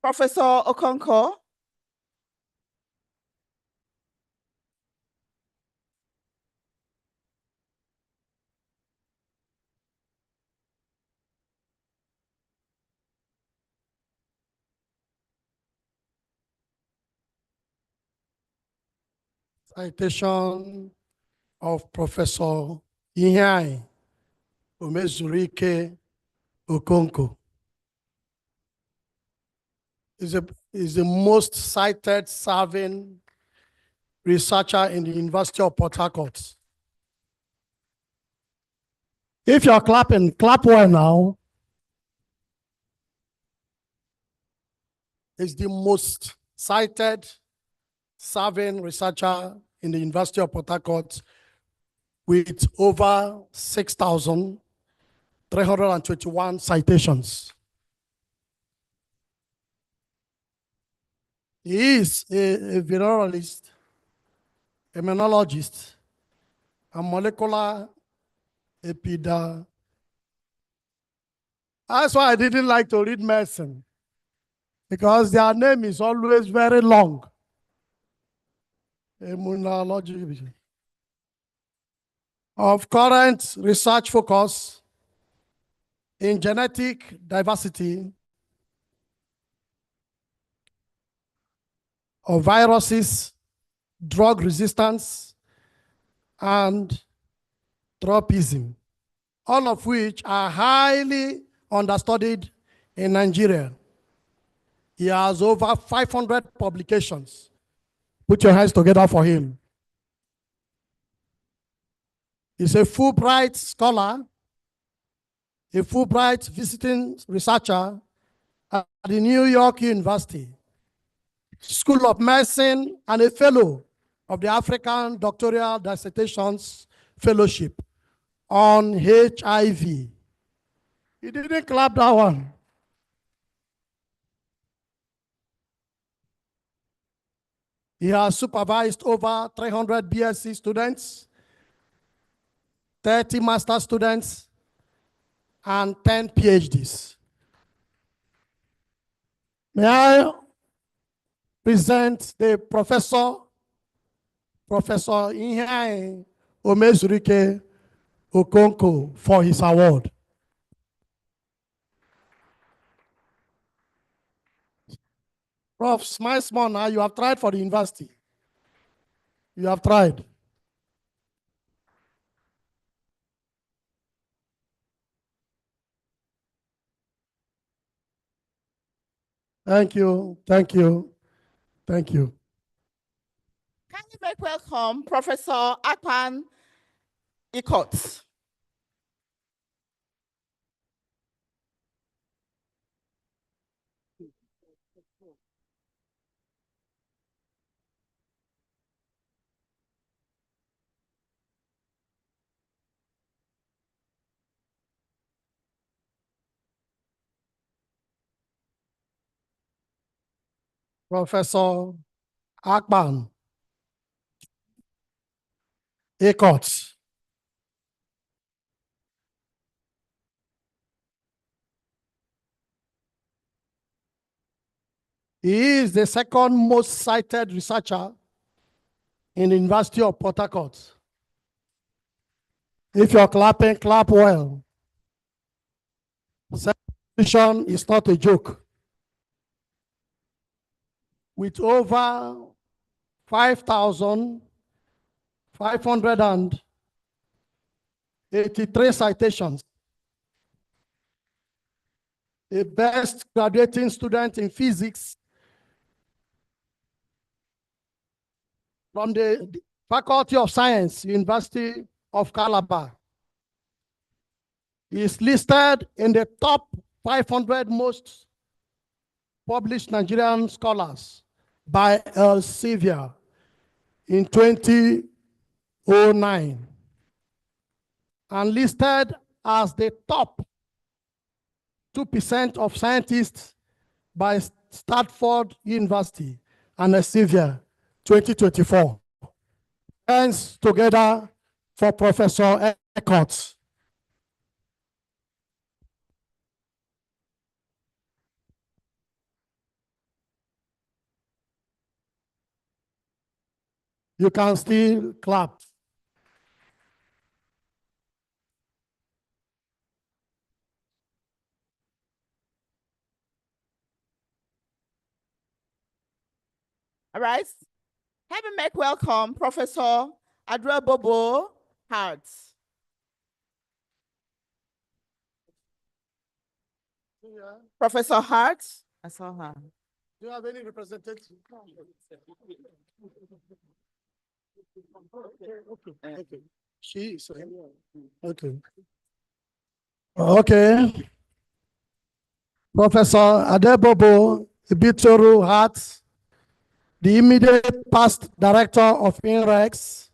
Professor Okonkwo. Citation of Professor Ihianyi Omezurike Okonkwo is the most cited serving researcher in the University of Port Harcourt. If you're clapping, clap well now. Is the most cited serving researcher in the University of Port Harcourt with over 6,321 citations. He is a virologist, immunologist, a molecular epidemiologist. That's why I didn't like to read medicine, because their name is always very long. Immunology. Of current research focus in genetic diversity of viruses, drug resistance, and tropism, all of which are highly understudied in Nigeria. He has over 500 publications. Put your hands together for him. He's a Fulbright scholar, a Fulbright visiting researcher at the New York University School of Medicine, and a fellow of the African Doctoral Dissertations Fellowship on HIV. He didn't clap that one. He has supervised over 300 BSc students, 30 master students, and 10 PhDs. May I present the Professor Ihianyi Omezurike Okonkwo for his award. Prof, smile small now. You have tried for the university. You have tried. Thank you. Thank you. Thank you. Can you make welcome Professor Akpan Ikot? Professor Akpan Ikot. He is the second most cited researcher in the University of Port Harcourt. If you're clapping, clap well. Vision is not a joke. With over 5,583 citations, a best graduating student in physics from the Faculty of Science, University of Calabar. He is listed in the top 500 most published Nigerian scholars by Elsevier in 2009, and listed as the top 2% of scientists by Stanford University and Elsevier 2024. Hands together for Professor Eckert. You can still clap. All right. Have a make welcome Professor Adrebobo Hart. Professor Hart. I saw her. Do you have any representative? Okay. She is. Okay. Okay. Professor Adebobo Ibitoru Hart, the immediate past director of INREX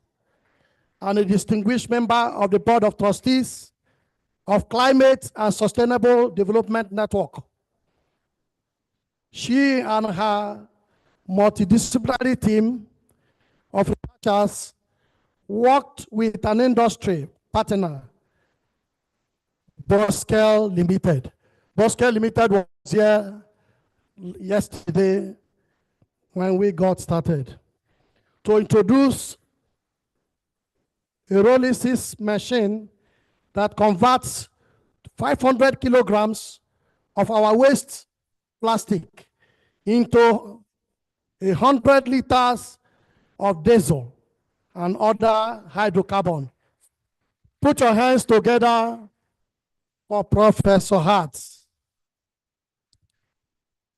and a distinguished member of the Board of Trustees of Climate and Sustainable Development Network. She and her multidisciplinary team of researchers worked with an industry partner, Boskel Limited. Boskel Limited was here yesterday when we got started to introduce a pyrolysis machine that converts 500 kilograms of our waste plastic into 100 liters of diesel and other hydrocarbon. Put your hands together for Professor Hart.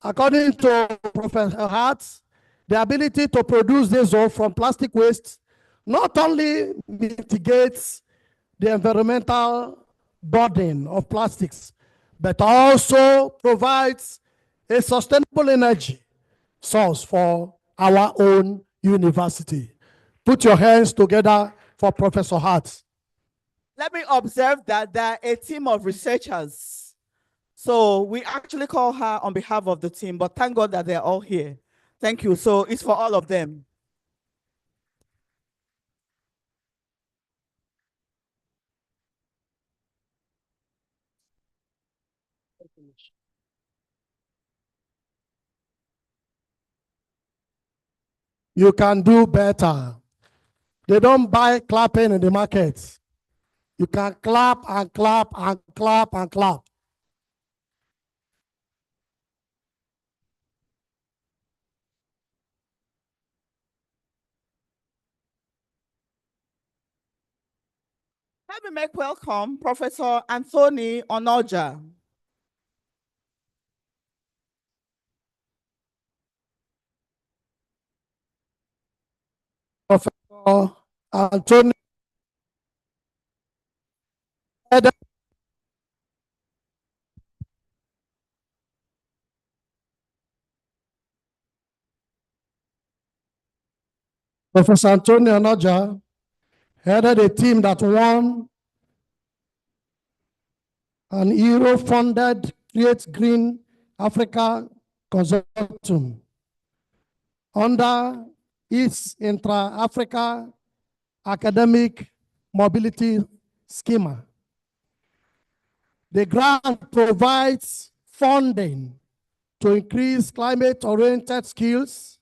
According to Professor Hart, the ability to produce diesel from plastic waste not only mitigates the environmental burden of plastics, but also provides a sustainable energy source for our own university. Put your hands together for Professor Hart. Let me observe that there are a team of researchers. So we actually call her on behalf of the team, but thank God that they're all here. Thank you. So it's for all of them. You can do better. They don't buy clapping in the market. You can clap and clap and clap and clap. Let me make welcome Professor Anthony Onoja. Professor Anthony Professor Antonio Onoja headed a team that won an Euro-funded Create Green Africa Consortium under its intra-Africa academic mobility schema. The grant provides funding to increase climate-oriented skills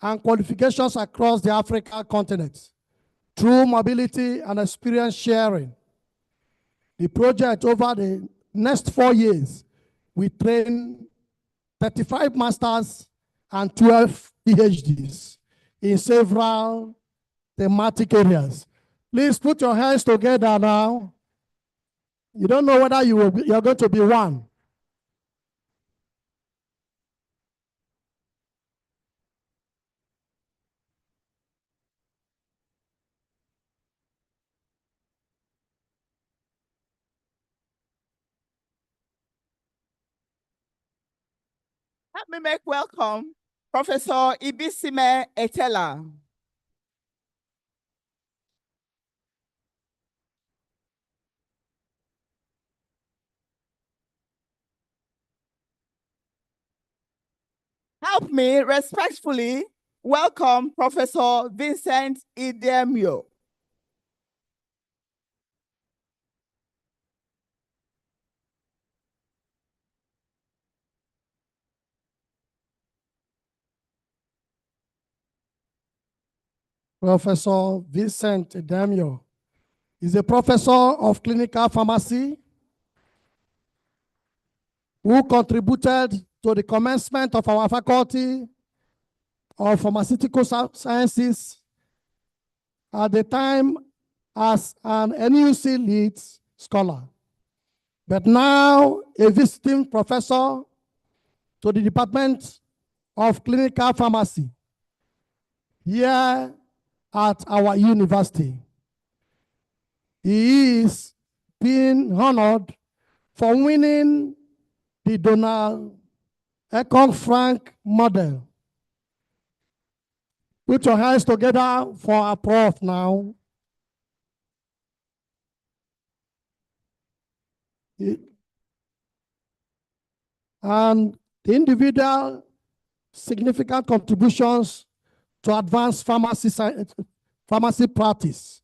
and qualifications across the African continent through mobility and experience sharing. The project over the next 4 years we train 35 masters and 12 PhDs in several thematic areas. Please put your hands together now. You don't know whether you're going to be one. Help me make welcome Professor Ibisime Etela. Help me respectfully welcome Professor Vincent Idemio. Professor Vincent Idemio is a professor of clinical pharmacy who contributed to the commencement of our faculty of pharmaceutical sciences at the time as an NUC lead scholar, but now a visiting professor to the Department of Clinical Pharmacy here at our university. He is being honored for winning the Donald Econ Frank Model. Put your hands together for our prof now. And the individual significant contributions to advance pharmacy practice.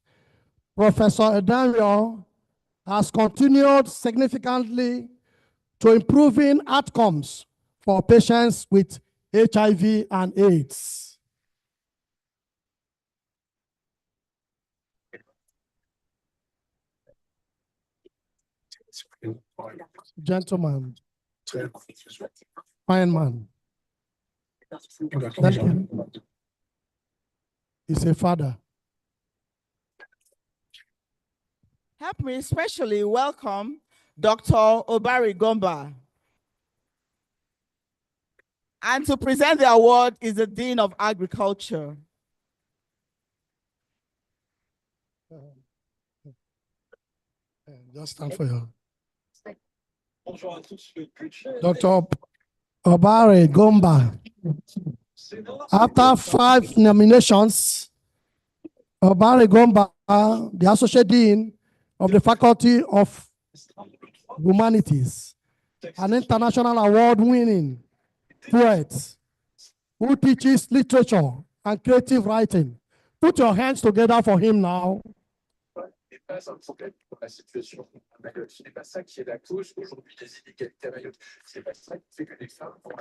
Professor Idemio has continued significantly to improving outcomes for patients with HIV and AIDS. Gentleman, fine man. He's a father. Help me especially welcome Dr. Obari Gomba. And to present the award is the Dean of Agriculture. Just stand for you. Dr. Obari Gomba. After 5 nominations, Obari Gomba, the Associate Dean of the Faculty of Humanities, an international award-winning poet who teaches literature and creative writing. Put your hands together for him now.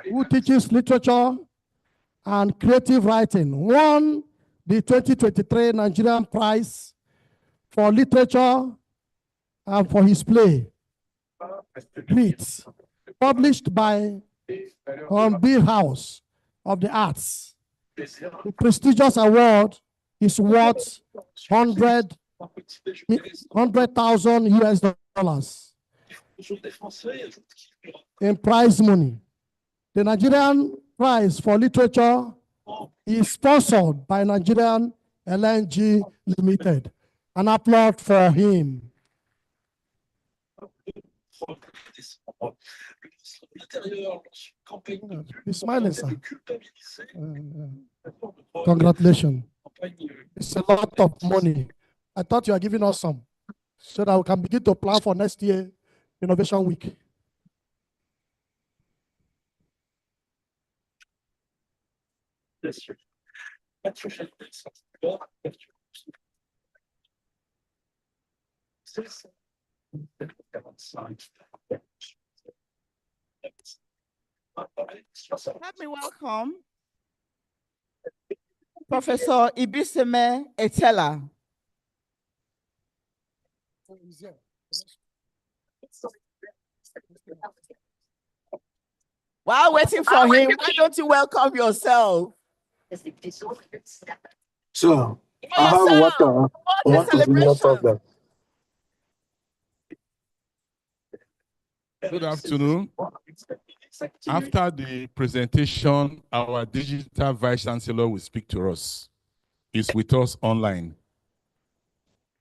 Who teaches literature and creative writing, won the 2023 Nigerian Prize for Literature and for his play, Greets, published by Bill House of the Arts. The prestigious award is worth $100,000 US in prize money. The Nigerian Prize for Literature is sponsored by Nigerian LNG Limited. An applaud for him. He's smiling, sir. Congratulations. It's a lot of money. I thought you were giving us some so that we can begin to plan for next year Innovation Week. Let me welcome Professor Ibisime Etela. While waiting for him, why don't you welcome yourself? So, I have water. Water. Good afternoon. After the presentation, our digital vice chancellor will speak to us. He's with us online.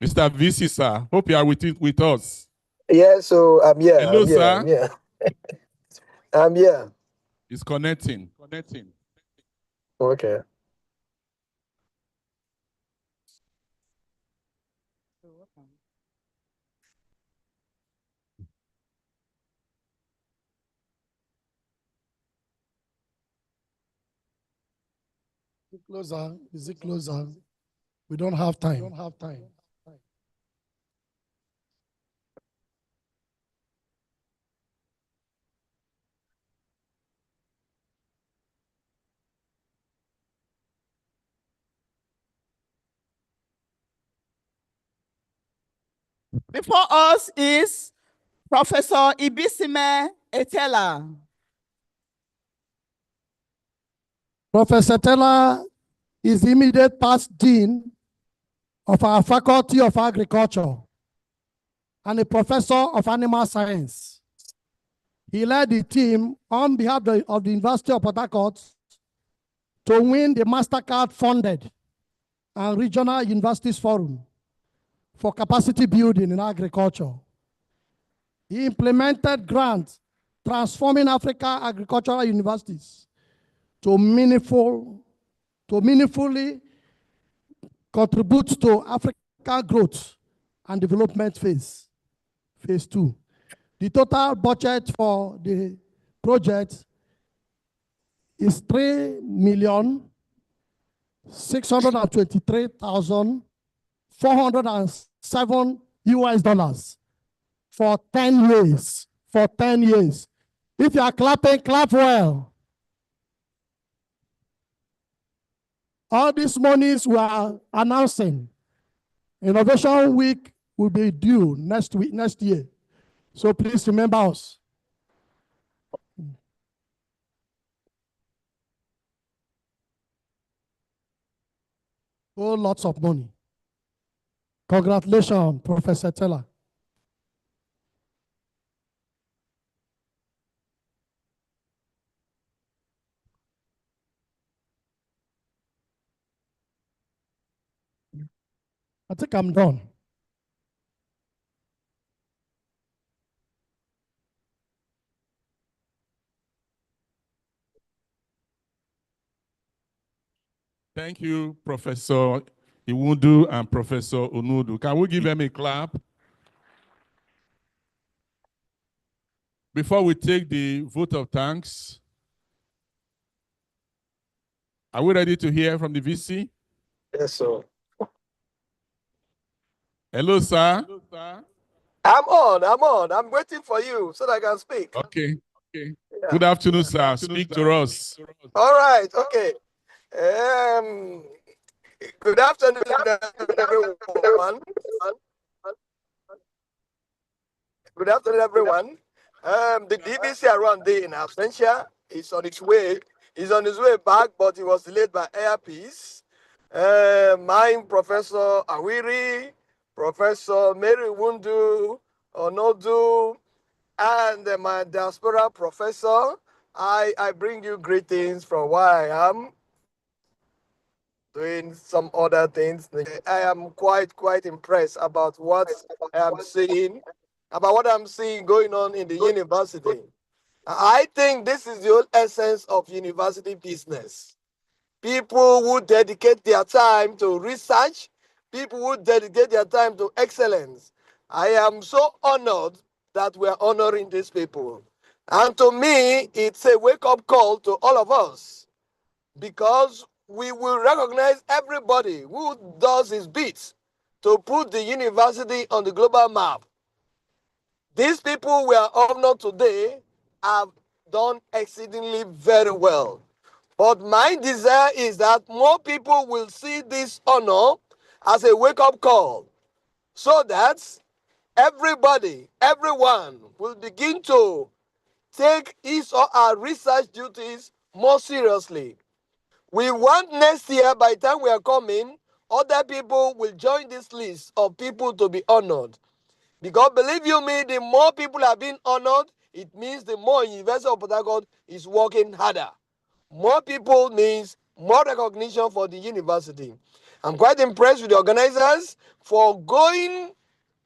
Mr. VC, sir, hope you are with us. Yeah, so I'm here. Hello, sir. I'm here. I'm here. It's connecting. Okay. Is it closer? We don't have time. Before us is Professor Ibisime Etela. Professor Teller is the immediate past dean of our Faculty of Agriculture and a professor of animal science. He led the team on behalf of the University of Port Harcourt to win the MasterCard funded and Regional Universities Forum for capacity building in agriculture. He implemented grants transforming Africa agricultural universities to meaningfully contribute to African growth and development phase 2. The total budget for the project is $3,623,407 US for 10 years. If you are clapping, clap well. All these monies we are announcing, Innovation Week will be due next year. So please remember us. Oh, lots of money. Congratulations, Professor Teller. I think I'm done. Thank you, Professor Iwundu and Professor Onudu. Can we give them a clap? Before we take the vote of thanks, are we ready to hear from the VC? Yes, sir. Hello, sir. I'm on. I'm waiting for you so that I can speak. Okay. Yeah. Good afternoon, sir. Speak to us. All right. Okay. Good afternoon, everyone. Good afternoon, everyone. The DBC around day in absentia is on its way. He's on his way back, but he was delayed by airpiece. Mine, Professor Awiri, Professor Mary Wundu, Onodu, and my diaspora professor. I bring you greetings from where I am, doing some other things. I am quite impressed about what I'm seeing going on in the university. I think this is the whole essence of university business. People who dedicate their time to research, people who dedicate their time to excellence. I am so honored that we are honoring these people. And to me, it's a wake-up call to all of us, because we will recognize everybody who does his bit to put the university on the global map. These people we are honored today have done exceedingly very well. But my desire is that more people will see this honor as a wake-up call, so that everyone will begin to take his or her research duties more seriously. We want next year, by the time we are coming, other people will join this list of people to be honored. Because believe you me, the more people are being honored, it means the more University of Port Harcourt is working harder. More people means more recognition for the university. I'm quite impressed with the organizers for going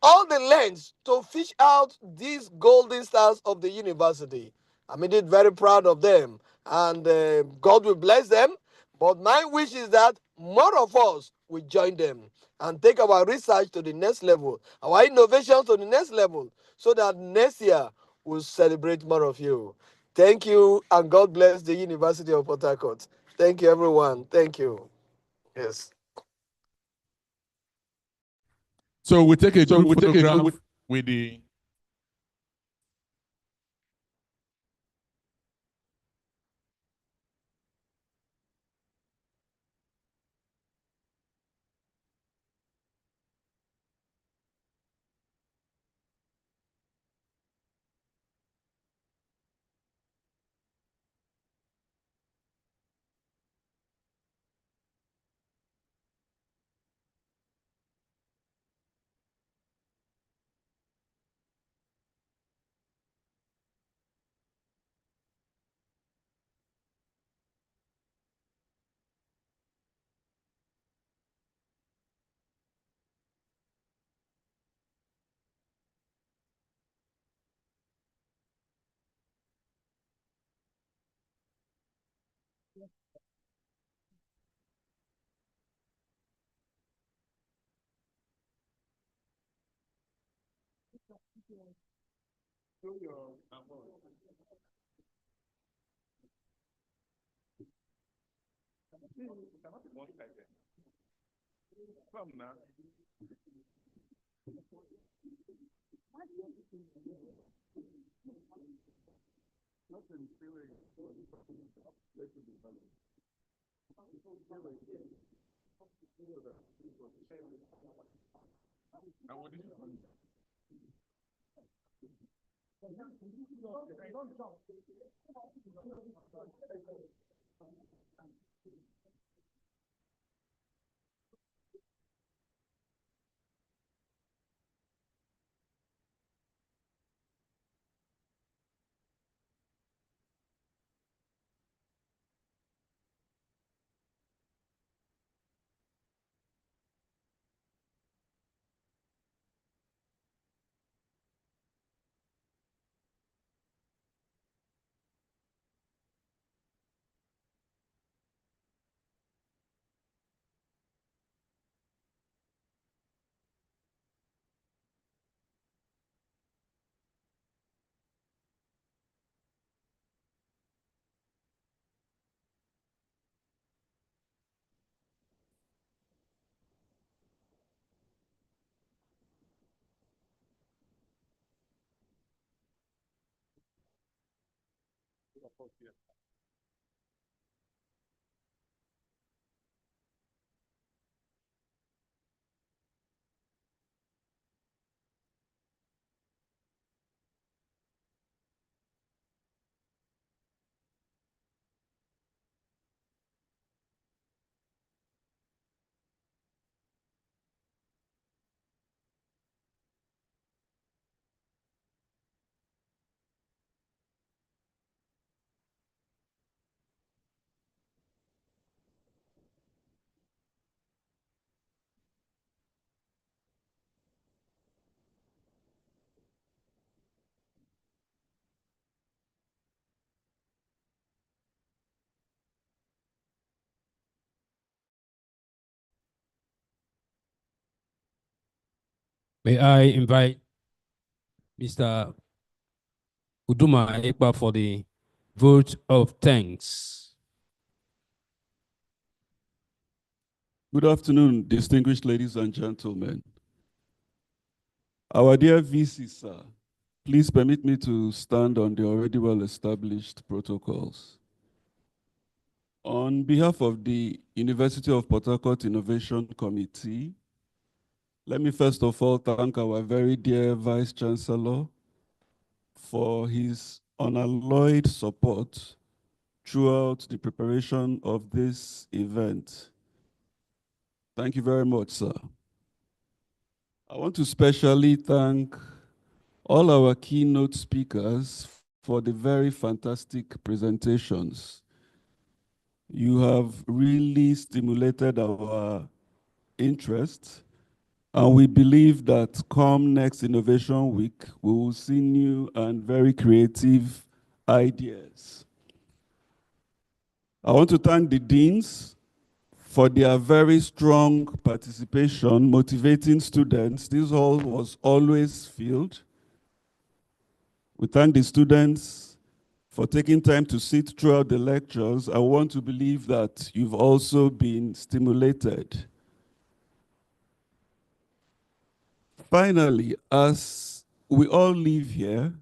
all the lengths to fish out these golden stars of the university. I'm indeed very proud of them, and God will bless them. But my wish is that more of us will join them and take our research to the next level, our innovations to the next level, so that next year we'll celebrate more of you. Thank you, and God bless the University of Port Harcourt. Thank you, everyone. Thank you. Yes. So we take a group photograph with the Come now. May I invite Mr. Uduma Ekpa for the vote of thanks. Good afternoon, distinguished ladies and gentlemen. Our dear VC, sir, please permit me to stand on the already well-established protocols. On behalf of the University of Port Harcourt Innovation Committee, let me first of all thank our very dear Vice Chancellor for his unalloyed support throughout the preparation of this event. Thank you very much, sir. I want to specially thank all our keynote speakers for the very fantastic presentations. You have really stimulated our interest, and we believe that come next Innovation Week, we will see new and very creative ideas. I want to thank the deans for their very strong participation, motivating students. This hall was always filled. We thank the students for taking time to sit throughout the lectures. I want to believe that you've also been stimulated. Finally, as we all leave here,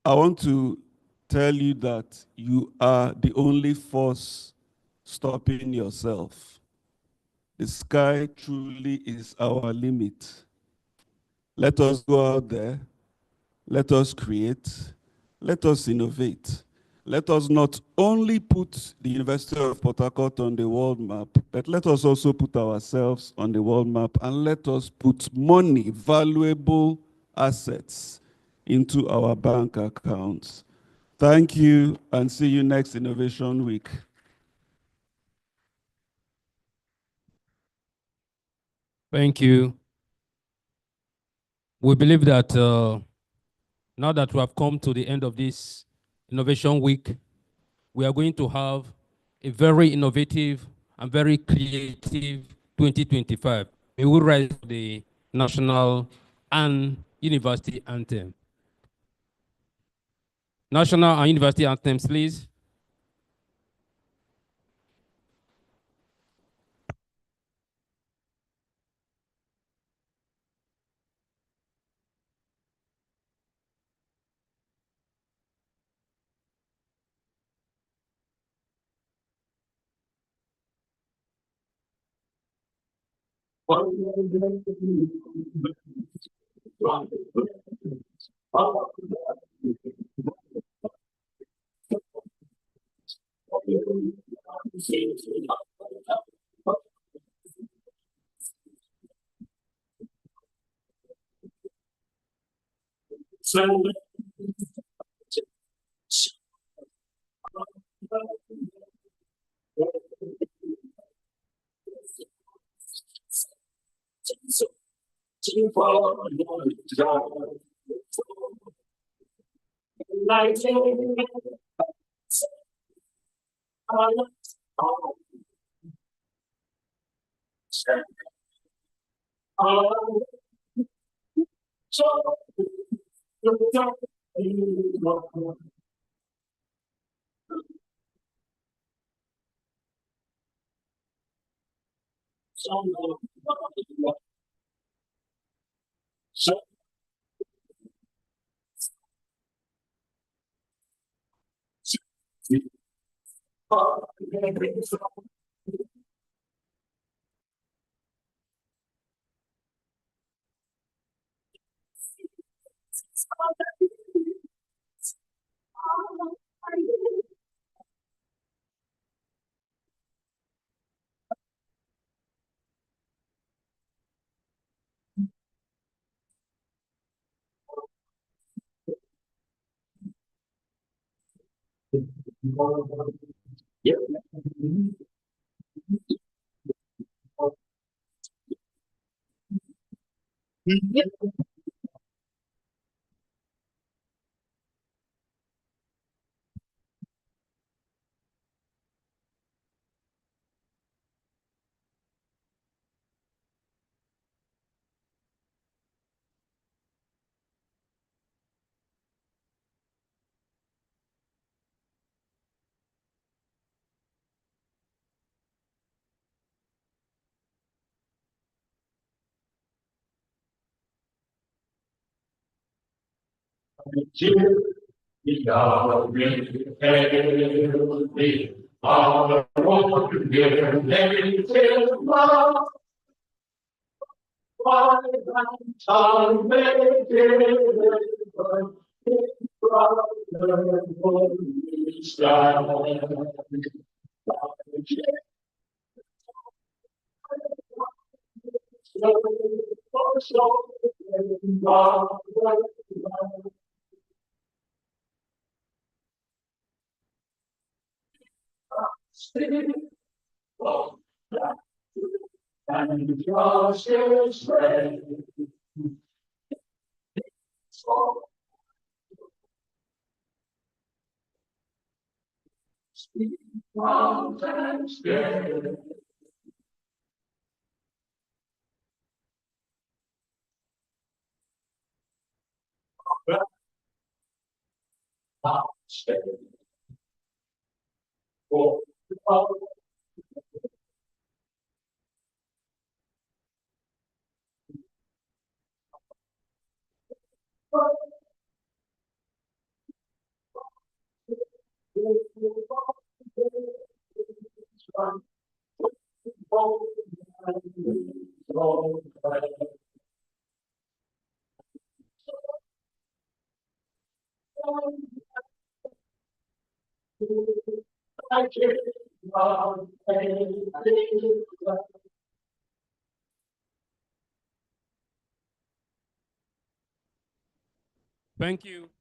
I want to tell you that you are the only force stopping yourself. The sky truly is our limit. Let us go out there. Let us create. Let us innovate. Let us not only put the University of Port Harcourt on the world map, but let us also put ourselves on the world map, and let us put money, valuable assets, into our bank accounts. Thank you, and see you next Innovation Week. Thank you. We believe that now that we have come to the end of this Innovation Week, we are going to have a very innovative and very creative 2025. We will rise to the national and university anthem. National and university anthems, please. And Josh is ready. Speak mountains, yeah. Thank you.